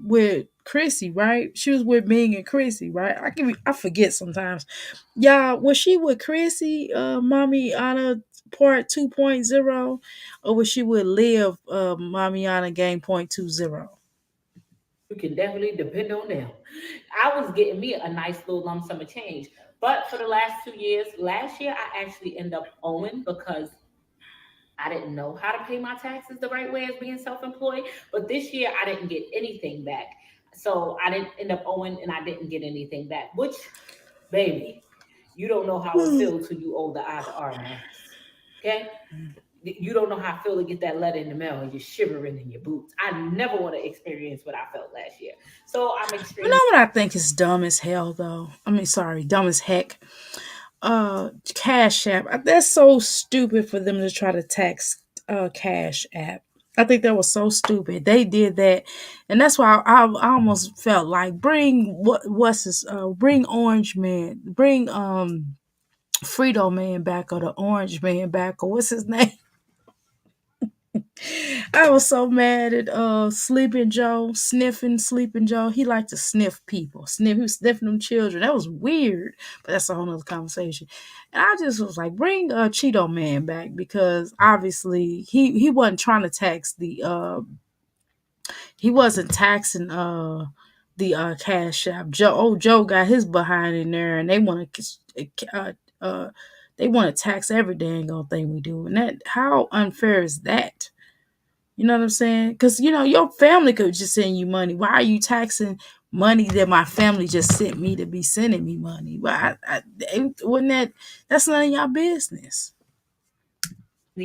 with Chrissy, right? She was with Ming and Chrissy, right? I forget sometimes. Yeah, was she with Chrissy, Mommy Anna part 2.0, or was she with Liv, Mommy Anna gang point 20? you can definitely depend on them. I was getting me a nice little lump sum of change. But for the last 2 years, last year I actually end up owing because I didn't know how to pay my taxes the right way as being self-employed. But this year I didn't get anything back. So I didn't end up owing and I didn't get anything back. Which, baby, you don't know how it feels till you owe the I, the R, and the S. Okay? You don't know how I feel to get that letter in the mail and you're shivering in your boots. I never want to experience what I felt last year. So I'm You know extremely what I think is dumb as hell, though? I mean, sorry, dumb as heck. Cash App. That's so stupid for them to try to tax Cash App. I think that was so stupid. They did that, and that's why I almost felt like bring Orange Man, bring Frito Man back, or the Orange Man back, or what's his name? I was so mad at Sleeping Joe, sniffing Sleeping Joe. He liked to sniff people. He was sniffing them children. That was weird, but that's a whole nother conversation. And I just was like, bring Cheeto Man back, because obviously he wasn't trying to tax he wasn't taxing the Cash App. Joe got his behind in there, and uh they want to tax every dang old thing we do. And that, how unfair is that? You know what I'm saying? Because your family could just send you money. Why are you taxing money that my family just sent me to be sending me money? Well, wouldn't that's none of y'all business.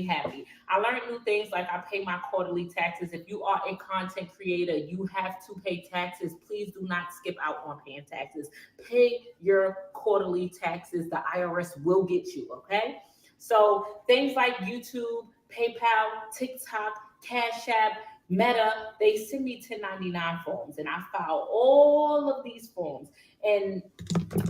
happy. I learned new things like I pay my quarterly taxes. If you are a content creator, you have to pay taxes. Please do not skip out on paying taxes. Pay your quarterly taxes. The IRS will get you, okay? So things like YouTube, PayPal, TikTok, Cash App, Meta, they send me 1099 forms and I file all of these forms. And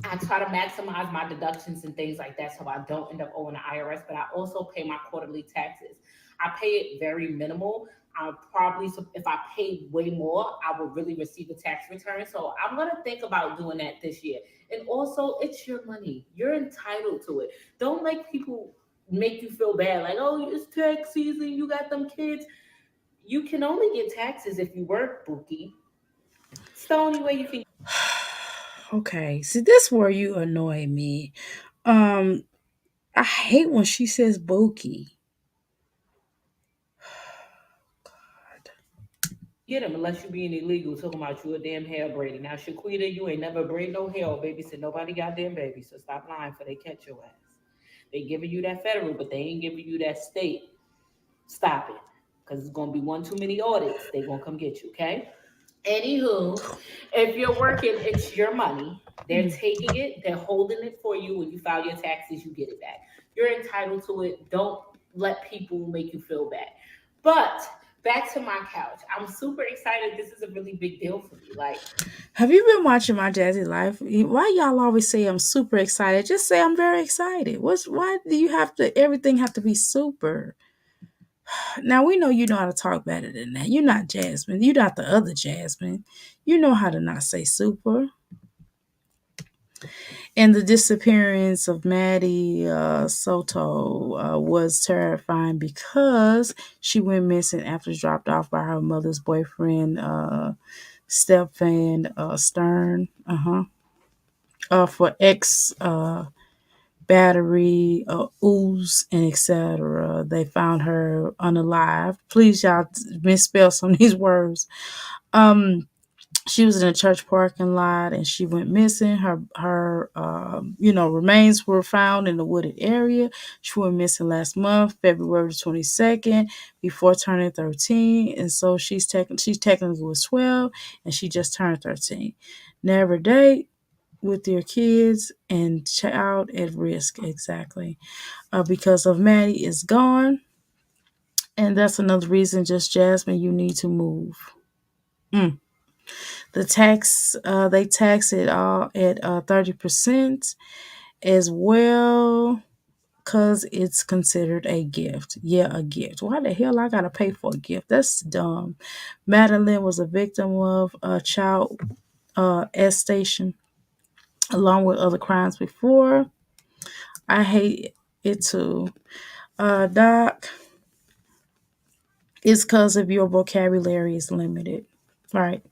I try to maximize my deductions and things like that so I don't end up owing the IRS, but I also pay my quarterly taxes. I pay it very minimal. I probably, if I paid way more, I would really receive a tax return. So I'm going to think about doing that this year. And also, it's your money. You're entitled to it. Don't make people make you feel bad like, oh, it's tax season, you got them kids. You can only get taxes if you work, Bookie. It's the only way you can. Okay, see, this where you annoy me. Um, I hate when she says "bookie." Get them unless you being illegal talking about you a damn hair braiding. Now, Shaquita, you ain't never braid no hair or babysit nobody goddamn baby. So stop lying for they catch your ass. They giving you that federal, but they ain't giving you that state. Stop it. Because it's gonna be one too many audits. They gonna come get you, okay? Anywho, if you're working, it's your money. They're taking it, they're holding it for you. When you file your taxes, you get it back. You're entitled to it. Don't let people make you feel bad. But back to my couch. I'm super excited. This is a really big deal for me. Like, Have you been watching my Jazzy Life? Why y'all always say I'm super excited? Just say I'm very excited. Why do you have to everything have to be super? Now we know you know how to talk better than that. You're not Jasmine. You're not the other Jasmine. You know how to not say super. And the disappearance of Maddie Soto was terrifying because she went missing after dropped off by her mother's boyfriend, Stefan Stern. For ex battery, ooze, and etc. They found her unalive. Please, y'all, misspell some of these words. She was in a church parking lot and she went missing. Her remains were found in the wooded area. She went missing last month, February 22nd, before turning 13. And so she technically was 12 and she just turned 13. Never date with your kids and child at risk, exactly. Because of Maddie is gone. And that's another reason, just Jasmine, you need to move. Mm. They tax it all at 30% as well because it's considered a gift. Yeah, a gift. Why the hell I gotta pay for a gift? That's dumb. Madeline was a victim of a child station along with other crimes before. I hate it too. Doc, it's because of your vocabulary is limited. Right.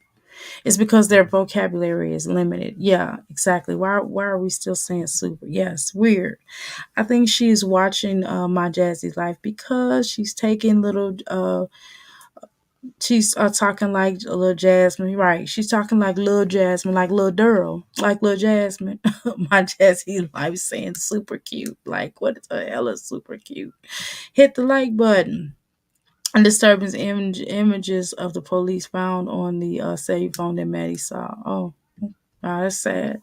It's because their vocabulary is limited. Yeah, exactly. Why are we still saying super? Yes, weird. I think she's watching My Jazzy Life because she's taking little she's talking like a little Jasmine, right? She's talking like little Jasmine, like little Durl, like little Jasmine. My Jazzy Life saying super cute. Like what the hell is super cute? Hit the like button. And disturbing images of the police found on the cell phone that Maddie saw. Oh, wow, that's sad.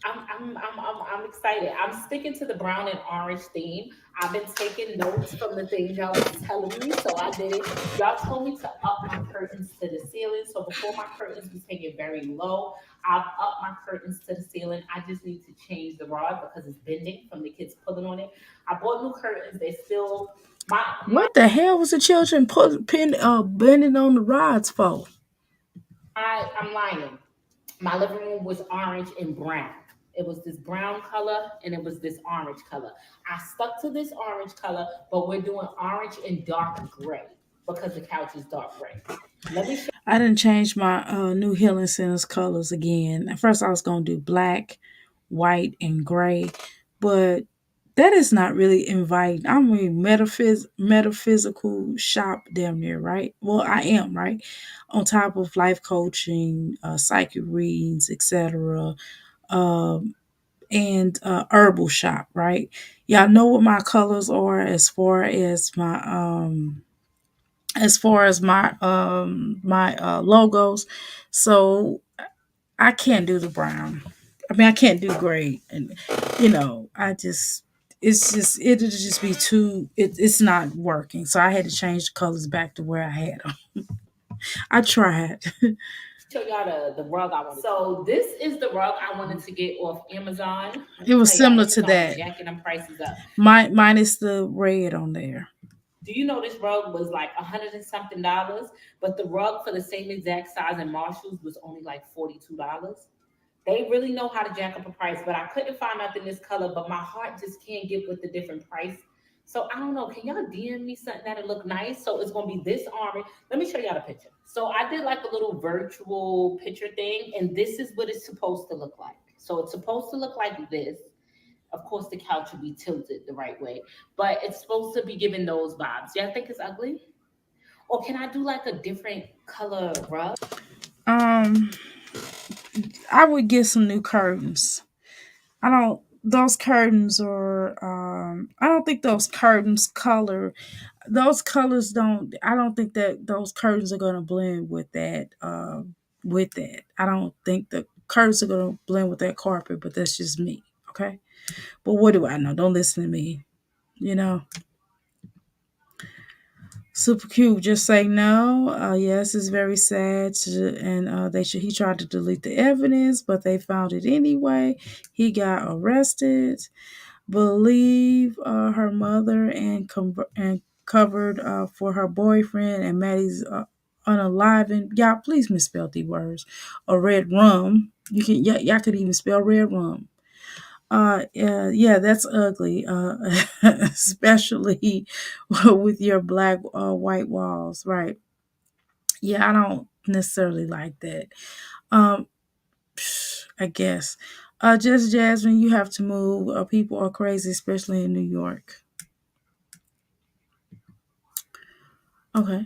I'm excited. I'm sticking to the brown and orange theme. I've been taking notes from the things y'all was telling me, so I did it. Y'all told me to up my curtains to the ceiling. So before my curtains was hanging very low, I've upped my curtains to the ceiling. I just need to change the rod because it's bending from the kids pulling on it. I bought new curtains. They still my What the hell was the children bending on the rods for? I'm lying. My living room was orange and brown. It was this brown color and it was this orange color. I stuck to this orange color, but we're doing orange and dark gray because the couch is dark gray. Let me show I didn't change my New Healing Center's colors again. At first, I was gonna do black, white, and gray, but that is not really inviting. I'm a metaphysical shop damn near, right? Well, I am, right? On top of life coaching, psychic readings, etc. Um, and herbal shop, right? Y'all know what my colors are as far as my logos. So I can't do the brown. I mean, I can't do gray, and I just it'll just be too. It's not working. So I had to change the colors back to where I had them. I tried. y'all the rug I wanted. So this is the rug I wanted to get off Amazon. Let It me was tell y'all, similar to Amazon is that. jacking them prices up. Minus the red on there. Do you know this rug was like $100 and something, but the rug for the same exact size in Marshalls was only like $42. They really know how to jack up a price, but I couldn't find nothing this color. But my heart just can't get with the different price. So I don't know. Can y'all DM me something that'll look nice? So it's gonna be this orange. Let me show y'all the picture. So I did like a little virtual picture thing, and this is what it's supposed to look like. So it's supposed to look like this. Of course, the couch will be tilted the right way, but it's supposed to be giving those vibes. Y'all think it's ugly? Or can I do like a different color rug? Um, I would get some new curtains. I don't. Those curtains are. I don't think those curtains color. Those colors don't. I don't think that those curtains are going to blend with that. With that, I don't think the curtains are going to blend with that carpet. But that's just me. Okay. But what do I know? Don't listen to me. You know. Super cute. Just say no. Yes, it's very sad. And they should. He tried to delete the evidence, but they found it anyway. He got arrested. Believe her mother and covered for her boyfriend and Maddie's unaliving. Y'all, please misspell the words. Or red rum. You can. Y'all could even spell red rum. Yeah, that's ugly. Especially with your black white walls, right? Yeah, I don't necessarily like that. Um, I guess. Just Jasmine, you have to move. People are crazy, especially in New York. Okay.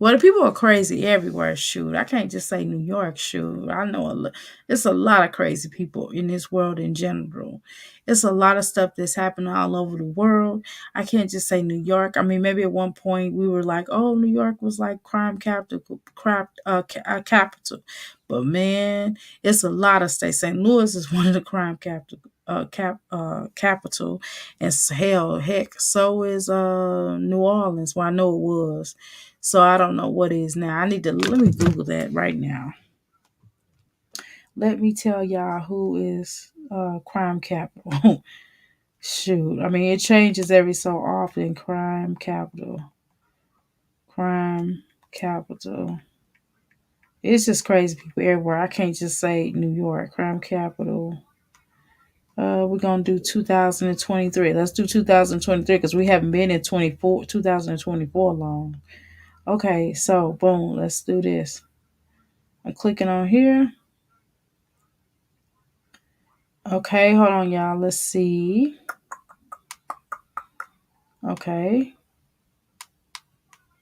Well, the people are crazy everywhere. Shoot, I can't just say New York. Shoot, I know it's a lot of crazy people in this world in general. It's a lot of stuff that's happening all over the world. I can't just say New York. I mean, maybe at one point we were like, "Oh, New York was like capital," but man, it's a lot of states. St. Louis is one of the crime capital, and heck, so is New Orleans. Well, I know it was. So I don't know what is now. I need to let me Google that right now. Let me tell y'all who is crime capital. Shoot. I mean it changes every so often. Crime capital. Crime capital. It's just crazy people everywhere. I can't just say New York. Crime capital. We're gonna do 2023. Let's do 2023 because we haven't been in 2024 long. Okay, so boom, let's do this. I'm clicking on here. Okay, hold on, y'all. Let's see. Okay.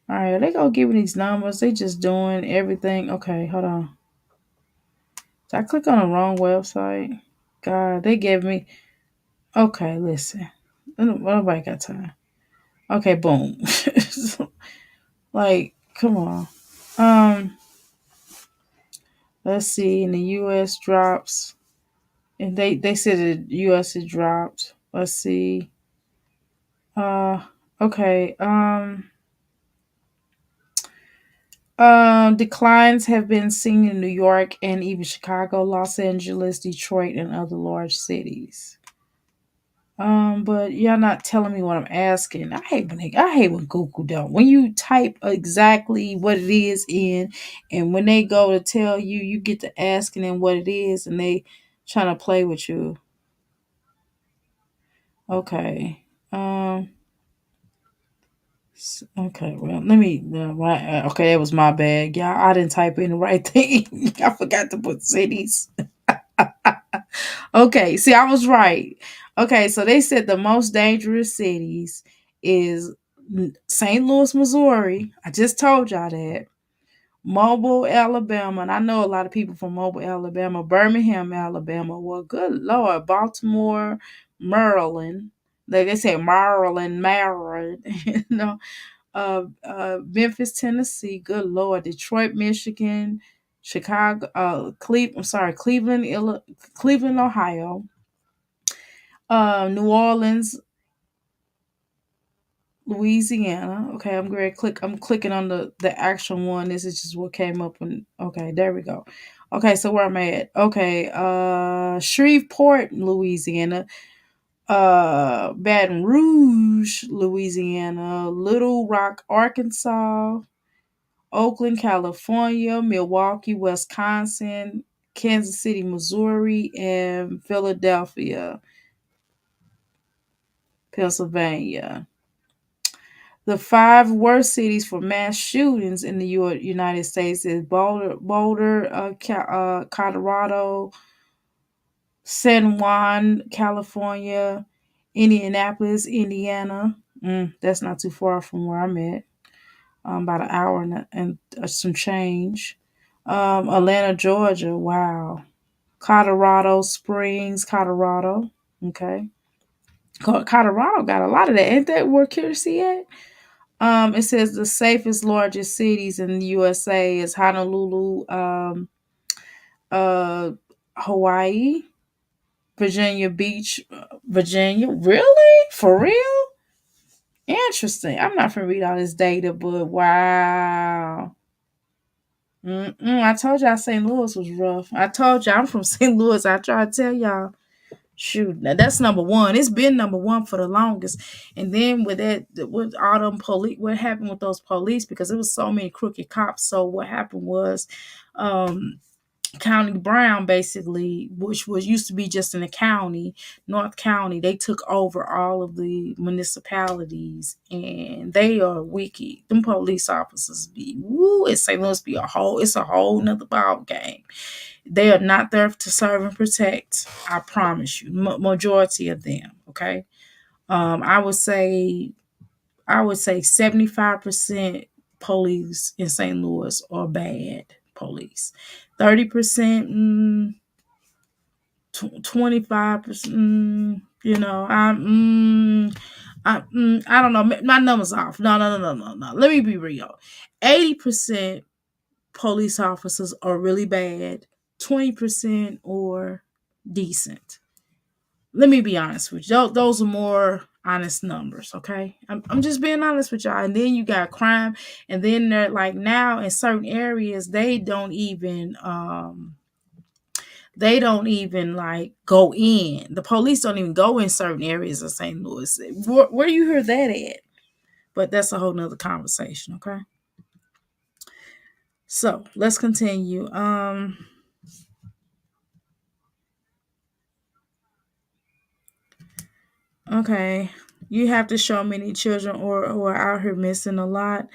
All right, they gonna give me these numbers. They just doing everything. Okay, hold on. Did I click on the wrong website? God, they gave me. Okay, listen. Nobody got time. Okay, boom. Like, come on. Um, let's see. In the U.S. drops, and they said the U.S. it dropped. Let's see. Uh, okay. Declines have been seen in New York and even Chicago, Los Angeles, Detroit, and other large cities. But you're not telling me what I'm asking. I hate when Google don't. When you type exactly what it is in, and when they go to tell you, you get to asking them what it is, and they trying to play with you. Okay. Okay, well, let me. Right, okay, that was my bad, y'all. I didn't type in the right thing. I forgot to put cities. Okay, see, I was right. Okay, so they said the most dangerous cities is St. Louis, Missouri. I just told y'all that. Mobile, Alabama, and I know a lot of people from Mobile, Alabama. Birmingham, Alabama. Well, good Lord, Baltimore, Maryland. Like they say, Maryland. You know, Memphis, Tennessee. Good Lord, Detroit, Michigan, Chicago, Cleveland, Ohio, New Orleans, Louisiana. Okay, I'm going to click. I'm clicking on the actual one. This is just what came up. And okay, there we go. Okay, so where I'm at. Okay, Shreveport, Louisiana. Baton Rouge, Louisiana. Little Rock, Arkansas. Oakland, California, Milwaukee, Wisconsin, Kansas City, Missouri, and Philadelphia, Pennsylvania. The five worst cities for mass shootings in the United States is Boulder, Colorado, San Juan, California, Indianapolis, Indiana. That's not too far from where I'm at. About an hour and some change. Atlanta, Georgia. Wow. Colorado Springs, Colorado. Okay. Colorado got a lot of that. Ain't that where Kelsey at? It says the safest, largest cities in the USA is Honolulu, uh, Hawaii, Virginia Beach, Virginia. Really? For real? Interesting. I'm not gonna read all this data, but wow. I told y'all St. Louis was rough. I told y'all I'm from St. Louis. I try to tell y'all. Shoot, now that's number one. It's been number one for the longest. And then with that, with all them police, what happened with those police? Because there was so many crooked cops. So what happened was, um, County Brown, basically, which was used to be just in the county, North County, they took over all of the municipalities, and they are wicked. Them police officers be woo. It St. Louis be a whole. It's a whole nother ball game. They are not there to serve and protect. I promise you, majority of them. Okay, I would say 75% police in St. Louis are bad police. 30%, 25%. I don't know. My numbers off. No, no, no, no, no, no. Let me be real. 80% police officers are really bad. 20% or decent. Let me be honest with you. Those are more honest numbers, okay? I'm just being honest with y'all. And then you got crime, and then they're like now in certain areas they don't even like go in. The police don't even go in certain areas of St. Louis. Where do you hear that at? But that's a whole nother conversation, okay? So let's continue. Okay. You have to show many children or who are out here missing a lot,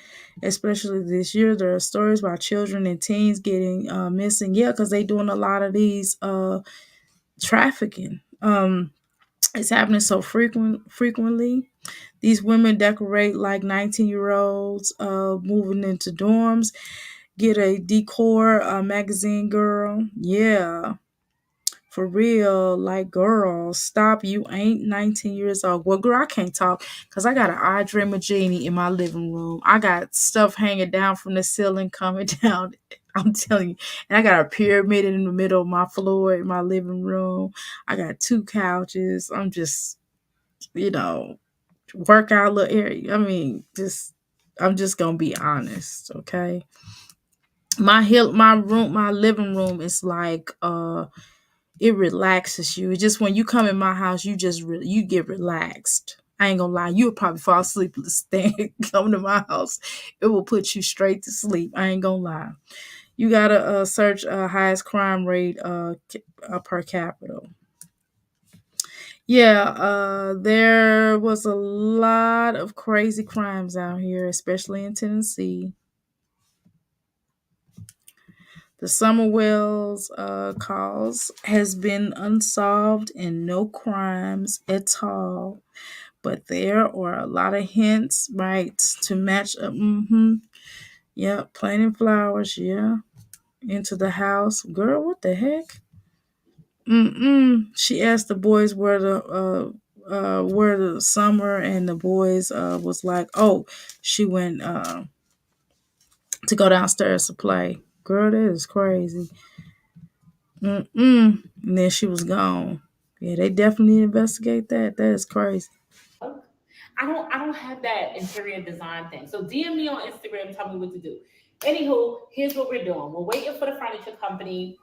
especially this year. There are stories about children and teens getting missing. Yeah, because they doing a lot of these trafficking. It's happening so frequently. These women decorate like 19-year-olds, moving into dorms, get a decor magazine girl. Yeah, for real, like, girl, stop. You ain't 19 years old. Well, girl, I can't talk because I got an I Dream of Genie in my living room. I got stuff hanging down from the ceiling coming down. I'm telling you. And I got a pyramid in the middle of my floor in my living room. I got two couches. I'm just, you know, workout little area. I mean, just I'm just gonna be honest, okay? My living room is like it relaxes you. It's just when you come in my house, you just you get relaxed. I ain't gonna lie, you'll probably fall asleep staying come to my house. It will put you straight to sleep. I ain't gonna lie. You gotta search highest crime rate per capita. Yeah, there was a lot of crazy crimes out here, especially in Tennessee. The Summer Wells cause has been unsolved and no crimes at all. But there are a lot of hints, right, to match up. Yeah, planting flowers. Yeah, into the house. Girl, what the heck? She asked the boys where the summer, and the boys was like, oh, she went to go downstairs to play. Girl, that is crazy. And then she was gone. Yeah, they definitely investigate that. That is crazy. I don't have that interior design thing. So DM me on Instagram, tell me what to do. Anywho, here's what we're doing. We're waiting for the furniture company.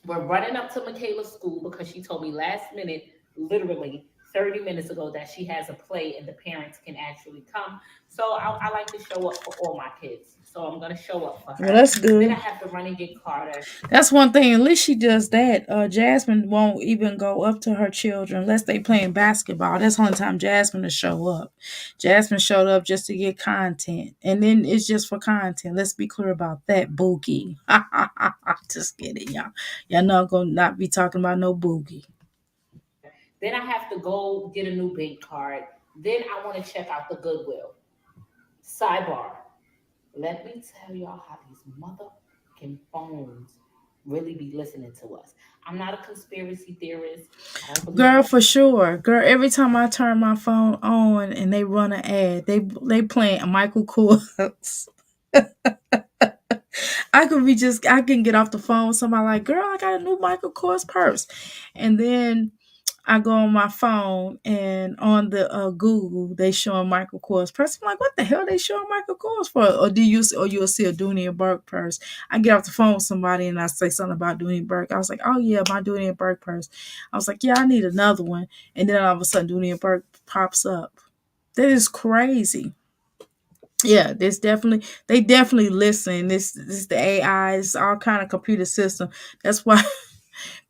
We're running up to Michaela's school because she told me last minute, literally 30 minutes ago, that she has a play and the parents can actually come. So I like to show up for all my kids. So I'm going to show up for Well, her. that's Then I good. have to run and get Carter. That's one thing. At least she does that. Jasmine won't even go up to her children unless they playing basketball. That's the only time Jasmine will show up. Jasmine showed up just to get content, and then it's just for content. Let's be clear about that. Boogie, just kidding, y'all. Y'all not gonna not be talking about no boogie. Then I have to go get a new bank card. Then I want to check out the Goodwill. Sidebar. Let me tell y'all how these motherfucking phones really be listening to us. I'm not a conspiracy theorist. I don't believe Girl, in. for sure. Girl, every time I turn my phone on and they run an ad, they playing Michael Kors. I can get off the phone with somebody like, girl, I got a new Michael Kors purse. And then I go on my phone and on the Google they showing Michael Kors purse. I'm like, what the hell they showing Michael Kors for? Or you'll see a Dooney and Burke purse. I get off the phone with somebody and I say something about Dooney and Burke. I was like, oh yeah, my Dooney and Burke purse. I was like, yeah, I need another one. And then all of a sudden Dooney and Burke pops up. That is crazy. Yeah, they definitely listen. This the AI, it's all kind of computer system. That's why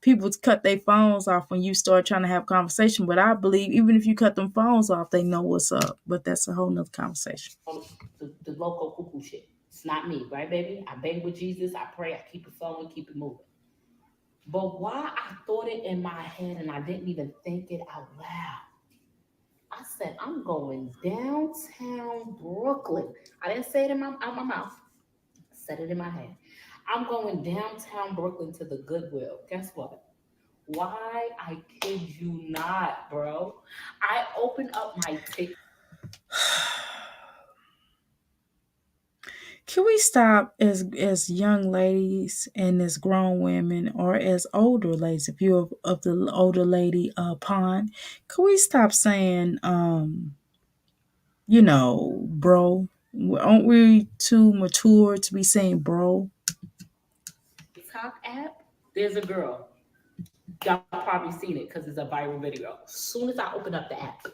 people cut their phones off when you start trying to have a conversation. But I believe even if you cut them phones off, they know what's up. But that's a whole nother conversation. The local cuckoo shit. It's not me, right, baby? I bang with Jesus. I pray. I keep it flowing, keep it moving. But why I thought it in my head and I didn't even think it out loud. I said, I'm going downtown Brooklyn. I didn't say it out my mouth. I said it in my head. I'm going downtown Brooklyn to the Goodwill. Guess what? Why? I kid you not, bro. I opened up my ticket. Can we stop as young ladies and as grown women or as older ladies, if you're of the older lady pond, can we stop saying bro? Aren't we too mature to be saying bro? TikTok app. There's a girl. Y'all probably seen it because it's a viral video. As soon as I open up the app.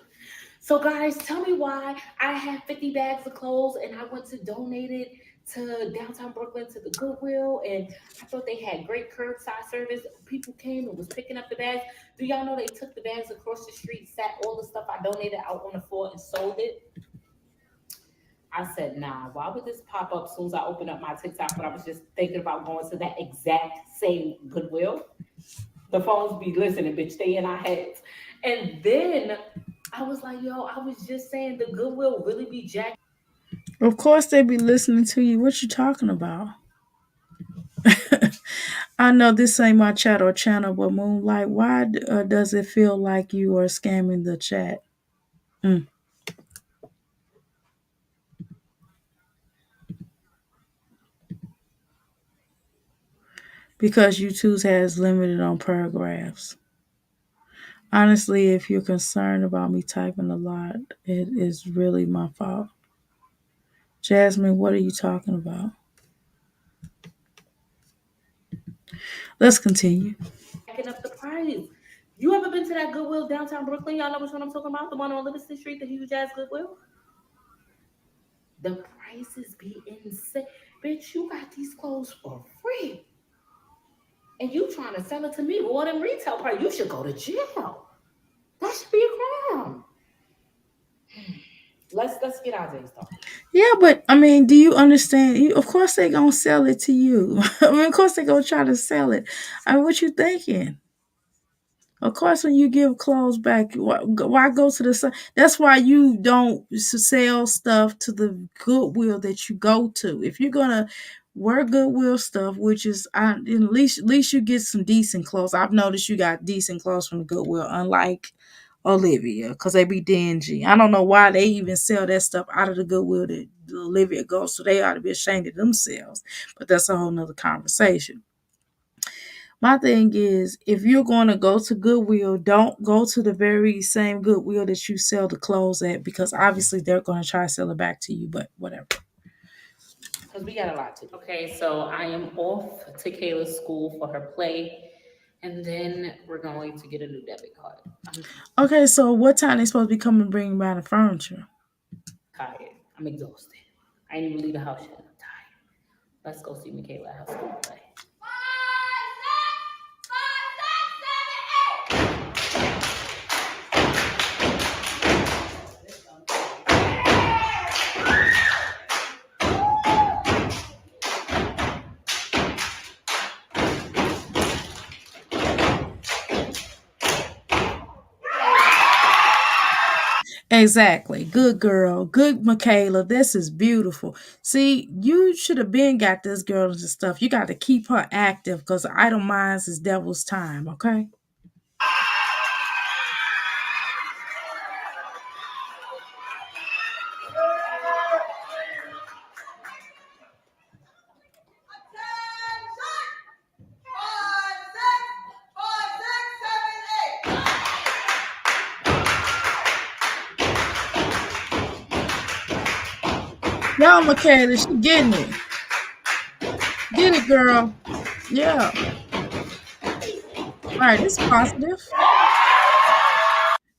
So guys, tell me why I had 50 bags of clothes and I went to donate it to downtown Brooklyn to the Goodwill, and I thought they had great curbside service. People came and was picking up the bags. Do y'all know they took the bags across the street, sat all the stuff I donated out on the floor and sold it? I said, nah, why would this pop up as soon as I opened up my TikTok when I was just thinking about going to that exact same Goodwill? The phones be listening, bitch, stay in our heads. And then I was like, yo, I was just saying the Goodwill really be jacked. Of course they be listening to you. What you talking about? I know this ain't my chat or channel, but Moonlight, why does it feel like you are scamming the chat? Mm. Because YouTube has limited on paragraphs. Honestly, if you're concerned about me typing a lot, it is really my fault. Jasmine, what are you talking about? Let's continue. Jacking up the price. You ever been to that Goodwill downtown Brooklyn? Y'all know which one I'm talking about? The one on Livingston Street, the huge ass Goodwill? The prices be insane. Bitch, you got these clothes for free. And you trying to sell it to me more than retail price. You should go to jail. That should be a crime. Let's get our days talking. Yeah, but I mean, do you understand? Of course they gonna sell it to you. I mean, of course they gonna try to sell it. I mean, what you thinking? Of course, when you give clothes back, why go to the sun? That's why you don't sell stuff to the Goodwill that you go to. If you're gonna wear Goodwill stuff, which is at least you get some decent clothes. I've noticed you got decent clothes from the Goodwill, unlike Olivia, because they be dingy. I don't know why they even sell that stuff out of the Goodwill that Olivia goes to. They ought to be ashamed of themselves. But that's a whole nother conversation. My thing is, if you're going to go to Goodwill, don't go to the very same Goodwill that you sell the clothes at, because obviously they're going to try to sell it back to you, but whatever. Because we got a lot to do. Okay, so I am off to Kayla's school for her play, and then we're going to get a new debit card. I'm Okay, so what time they supposed to be coming and bringing by the furniture? tired. I'm exhausted. I ain't even leave the house yet. I'm tired. Let's go see Michaela at her school play. Exactly. Good girl. Good Michaela. This is beautiful. See, you should have been got this girl and stuff. You got to keep her active because idle minds is devil's time, okay? Y'all, Michaela, she getting it. Get it, girl. Yeah. All right, this is positive.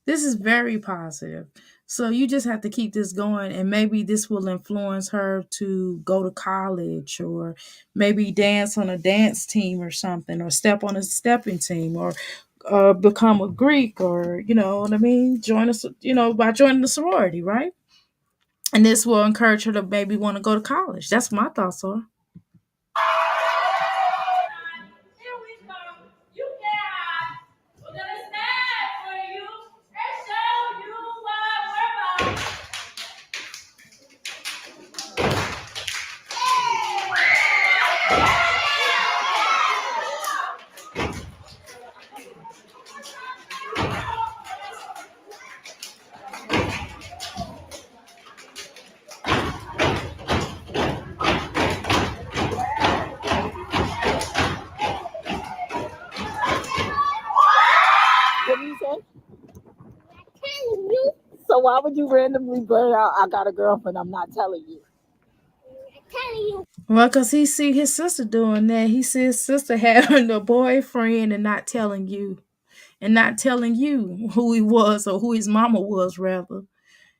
This is very positive. So you just have to keep this going, and maybe this will influence her to go to college, or maybe dance on a dance team or something, or step on a stepping team, or become a Greek, or you know what I mean. Join us, by joining the sorority, right? And this will encourage her to maybe want to go to college. That's my thoughts on. What do you say? So why would you randomly blurt out, "I got a girlfriend"? I'm not telling you. Well, because he see his sister doing that. He see his sister having a boyfriend and not telling you. And not telling you who he was, or who his mama was, rather.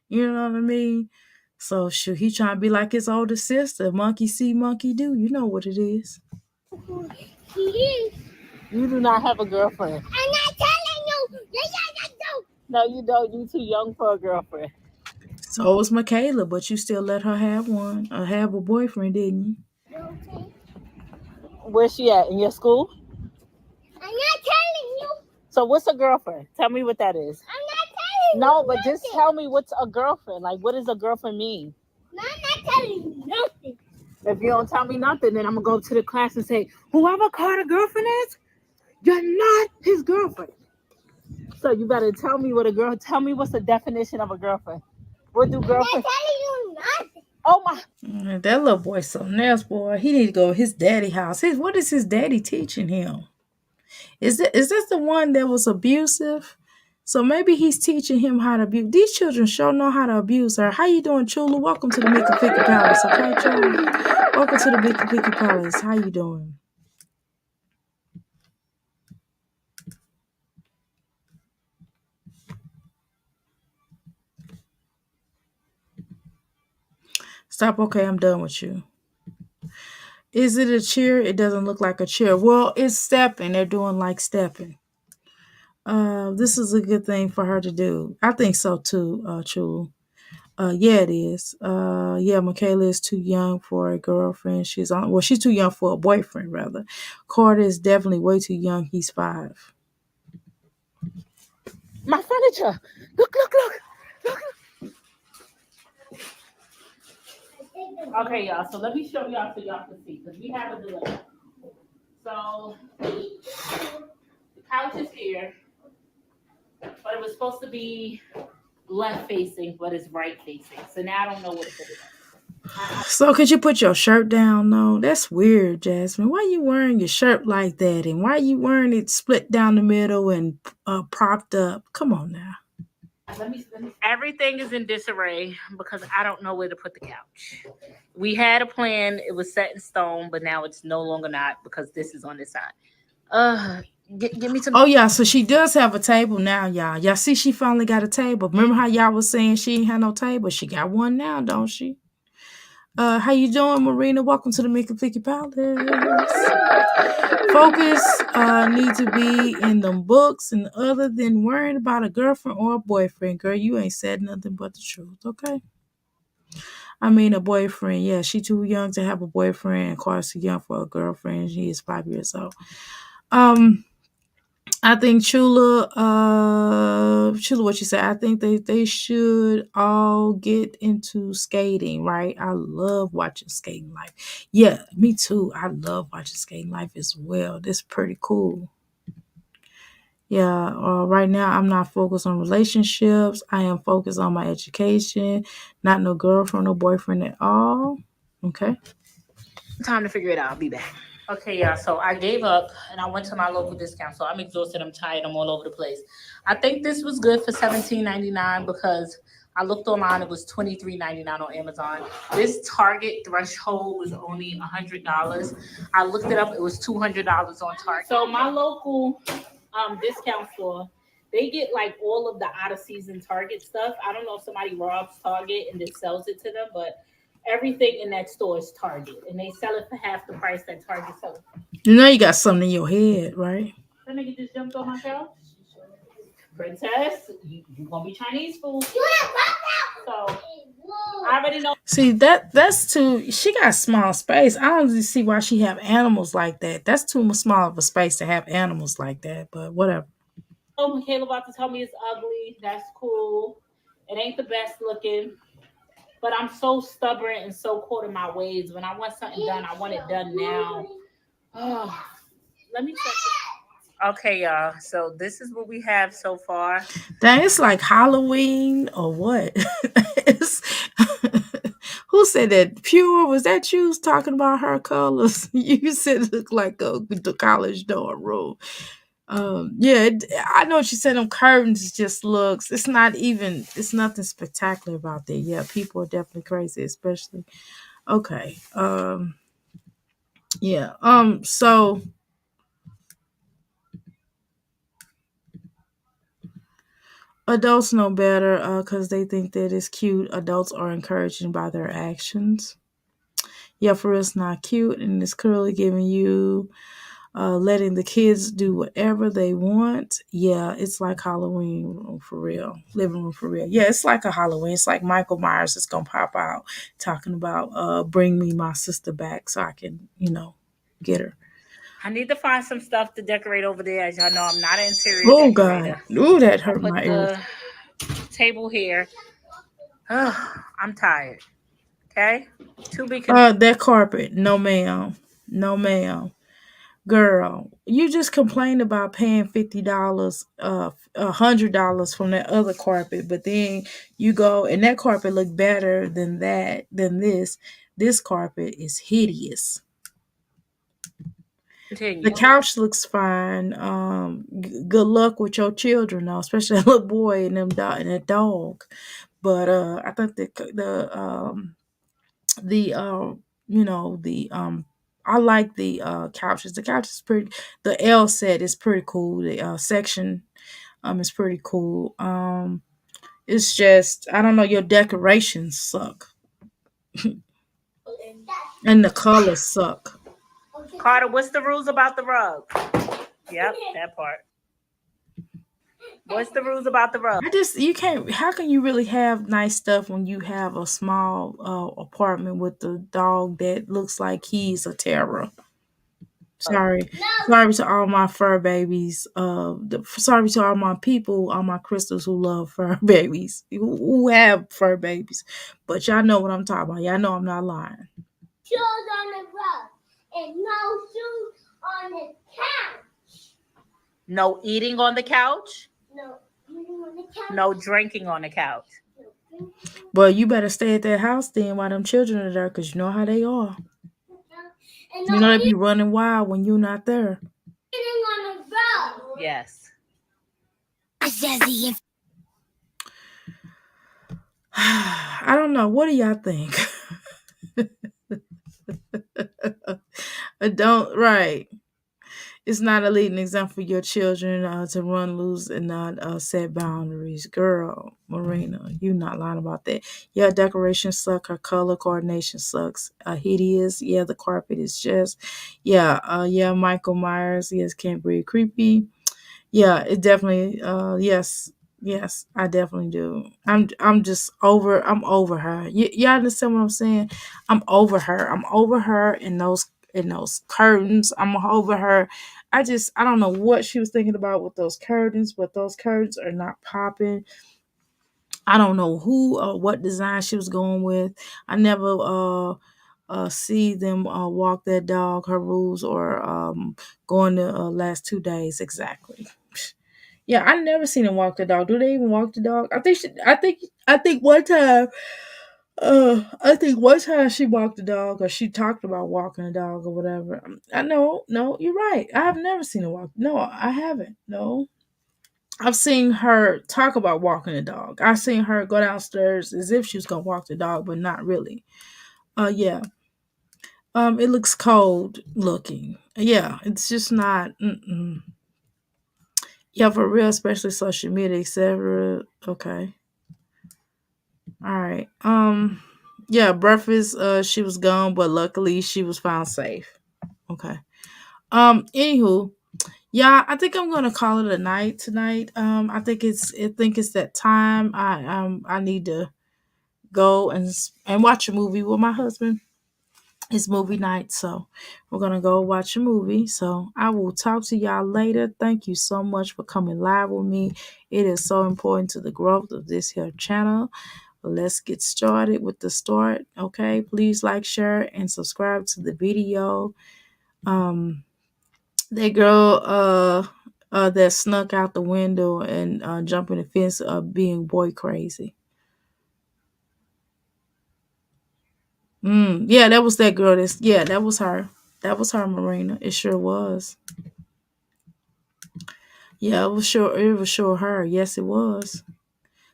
You know what I mean? So, shoot, he trying to be like his older sister. Monkey see, monkey do. You know what it is. You do not have a girlfriend. I'm not telling you. Yes, I do. No, you don't. You too young for a girlfriend. So was Michaela, but you still let her have one, or have a boyfriend, didn't you? Where's she at? In your school? I'm not telling you. So what's a girlfriend? Tell me what that is. I'm not telling you. No, but nothing. Just tell me what's a girlfriend. Like, what does a girlfriend mean? No, I'm not telling you nothing. If you don't tell me nothing, then I'm gonna go to the class and say, whoever Carter girlfriend is, you're not his girlfriend. So you better tell me what a girl. Tell me what's the definition of a girlfriend. What do girlfriends? I'm not telling you nothing. Oh my! That little boy something else, boy. He need to go to his daddy house. What is his daddy teaching him? Is this the one that was abusive? So maybe he's teaching him how to abuse. These children sure know how to abuse her. How you doing, Chula? Welcome to the Mickey Picky Palace, okay, child? Welcome to the Mickey Picky Palace. How you doing? Stop. Okay, I'm done with you. Is it a cheer? It doesn't look like a cheer. Well, it's stepping. They're doing like stepping. This is a good thing for her to do. I think so too, Chula. Yeah, it is. Yeah, Michaela is too young for a girlfriend. She's too young for a boyfriend, rather. Carter is definitely way too young. He's 5. My furniture. Look, look, look, look. Okay, y'all. So let me show y'all so y'all can see, because we have a delay. So the couch is here, but it was supposed to be left facing, but it's right facing. So now I don't know what to put it on. So could you put your shirt down? No, that's weird, Jasmine. Why you wearing your shirt like that? And why you wearing it split down the middle and propped up? Come on now. Everything is in disarray because I don't know where to put the couch. We had a plan, it was set in stone, but now it's no longer not because this is on this side. Give me some. Oh yeah, so she does have a table now, y'all. Y'all see she finally got a table. Remember how y'all was saying she ain't had no table? She got one now, don't she? How you doing, Marina? Welcome to the Mickey Picky Palace. Focus need to be in them books, and other than worrying about a girlfriend or a boyfriend, girl, you ain't said nothing but the truth, okay? I mean, a boyfriend, yeah, she too young to have a boyfriend. Carter's too young for a girlfriend. She is 5 years old. I think Chula, what you said, I think they should all get into skating, right? I love watching Skating Life. Yeah, me too. I love watching Skating Life as well. That's pretty cool. Yeah, right now I'm not focused on relationships. I am focused on my education, not no girlfriend or boyfriend at all. Okay. Time to figure it out. I'll be back. Okay, yeah. So I gave up and I went to my local discount. So I'm exhausted. I'm tired. I'm all over the place. I think this was good for $17.99 because I looked online; it was $23.99 on Amazon. This Target threshold was only $100. I looked it up; it was $200 on Target. So my local discount store, they get like all of the out of season Target stuff. I don't know if somebody robs Target and then sells it to them, but everything in that store is Target, and they sell it for half the price that Target sells it. You know you got something in your head, right? That nigga just jumped on my couch. Princess, you gonna be Chinese food. So I already know. See that's too. She got small space. I don't really see why she have animals like that. That's too small of a space to have animals like that. But whatever. Oh, Michaela about to tell me it's ugly. That's cool. It ain't the best looking, but I'm so stubborn and so caught in my ways. When I want something done, I want it done now. Oh, let me check it. Okay, y'all. So this is what we have so far. Dang, it's like Halloween or what? It's, who said that? Pure, was that you was talking about her colors? You said it looked like the college dorm room. Yeah, I know what you said. Them curtains just looks. It's not even. It's nothing spectacular about that. Yeah, people are definitely crazy, especially. Okay. Yeah. So adults know better because they think that it's cute. Adults are encouraging by their actions. Yeah, for us, not cute, and it's clearly giving you letting the kids do whatever they want. Yeah, it's like Halloween room for real, living room for real. Yeah, it's like a Halloween. It's like Michael Myers is gonna pop out talking about bring me my sister back so I can, get her. I need to find some stuff to decorate over there. As y'all know, I'm not an interior Oh God, decorator. ooh, that I hurt put my ears. the table here. I'm tired. Okay, to be continued. That carpet, no ma'am, no ma'am. Girl, you just complained about paying $50, $100 from that other carpet, but then you go and that carpet look better than this. This carpet is hideous. The Continue. couch looks fine. Good luck with your children, though, especially that little boy and and that dog. But I think the I like the couches. The couch is pretty. The L set is pretty cool. The section is pretty cool. It's just I don't know, your decorations suck and the colors suck. Carter, what's the rules about the rug? Yep, that part. What's the rules about the rug? I just you can't. How can you really have nice stuff when you have a small apartment with the dog that looks like he's a terror? Sorry, sorry to all my fur babies. Sorry to all my people, all my crystals who love fur babies, who have fur babies. But y'all know what I'm talking about. Y'all know I'm not lying. Shoes on the rug and no shoes on the couch. No eating on the couch. No eating on the couch. No drinking on the couch. Well, you better stay at that house then while them children are there, cause you know how they are. And You no know they be running wild when you're not there. eating on the rug. Yes. Jazzy. I don't know. What do y'all think? Don't right. It's not a leading example for your children to run loose and not set boundaries. Girl, Marina, you not lying about that. Yeah, decoration suck. Her color coordination sucks. Hideous. Yeah, the carpet is just. Yeah, Michael Myers. Yes, can't breathe. Creepy. Yeah, it definitely yes, I definitely do. I'm over her. You understand what I'm saying? I'm over her. I'm over her in those curtains. I'm over her. I don't know what she was thinking about with those curtains, but those curtains are not popping. I don't know who or what design she was going with. I never see them walk that dog her rules or going the last 2 days exactly. Yeah, I never seen them walk the dog. Do they even walk the dog? I think one time. I think one time she walked the dog, or she talked about walking the dog, or whatever. I know, no, you're right. I have never seen her walk. No, I haven't. No, I've seen her talk about walking the dog. I've seen her go downstairs as if she was gonna walk the dog, but not really. Yeah. It looks cold looking. Yeah, it's just not. Mm-mm. Yeah, for real, especially social media, etc. Okay. All right. Yeah, breakfast. She was gone, but luckily she was found safe. Okay. Anywho, yeah, I think I'm gonna call it a night tonight. I think it's that time. I need to go and watch a movie with my husband. It's movie night, so we're gonna go watch a movie. So I will talk to y'all later. Thank you so much for coming live with me. It is so important to the growth of this here channel. Let's get started with the start. Okay, please like, share, and subscribe to the video. That girl that snuck out the window and jumping the fence being boy crazy. Yeah, that was that girl. That was her. That was her, Marina. It sure was. Yeah, it was sure. It was sure her. Yes, it was.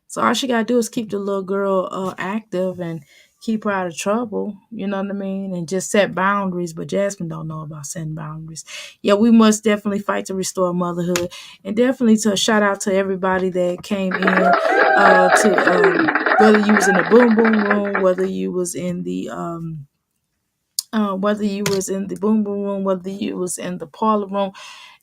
So all she gotta do is keep the little girl active and keep her out of trouble. You know what I mean? And just set boundaries. But Jasmine don't know about setting boundaries. Yeah, we must definitely fight to restore motherhood, and definitely to shout out to everybody that came in. To whether you was in the boom boom room, whether you was in the whether you was in the boom boom room, whether you was in the parlor room,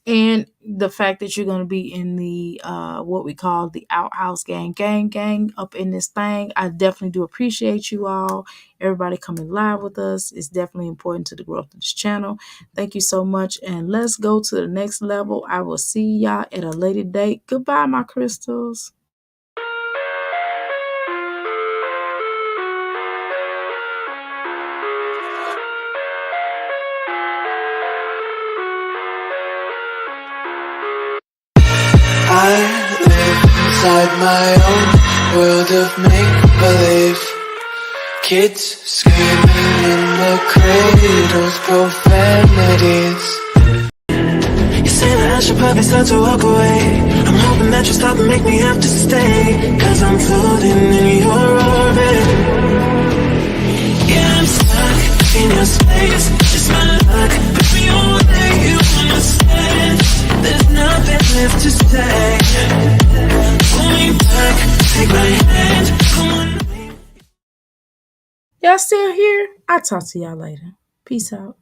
and the fact that you're going to be in the what we call the outhouse gang up in this thing. I definitely do appreciate you all. Everybody coming live with us is definitely important to the growth of this channel. Thank you so much, and let's go to the next level. I will see y'all at a later date. Goodbye, my crystals. I live inside my own world of make-believe. Kids screaming in the cradles, profanities. You say that I should probably start to walk away. I'm hoping that you stop and make me have to stay, 'cause I'm floating in your orbit. Yeah, I'm stuck in your space. It's my luck, put me away, you understand. There's nothing left to say. Pull me back, take my hand, come on. Y'all still here? I'll talk to y'all later. Peace out.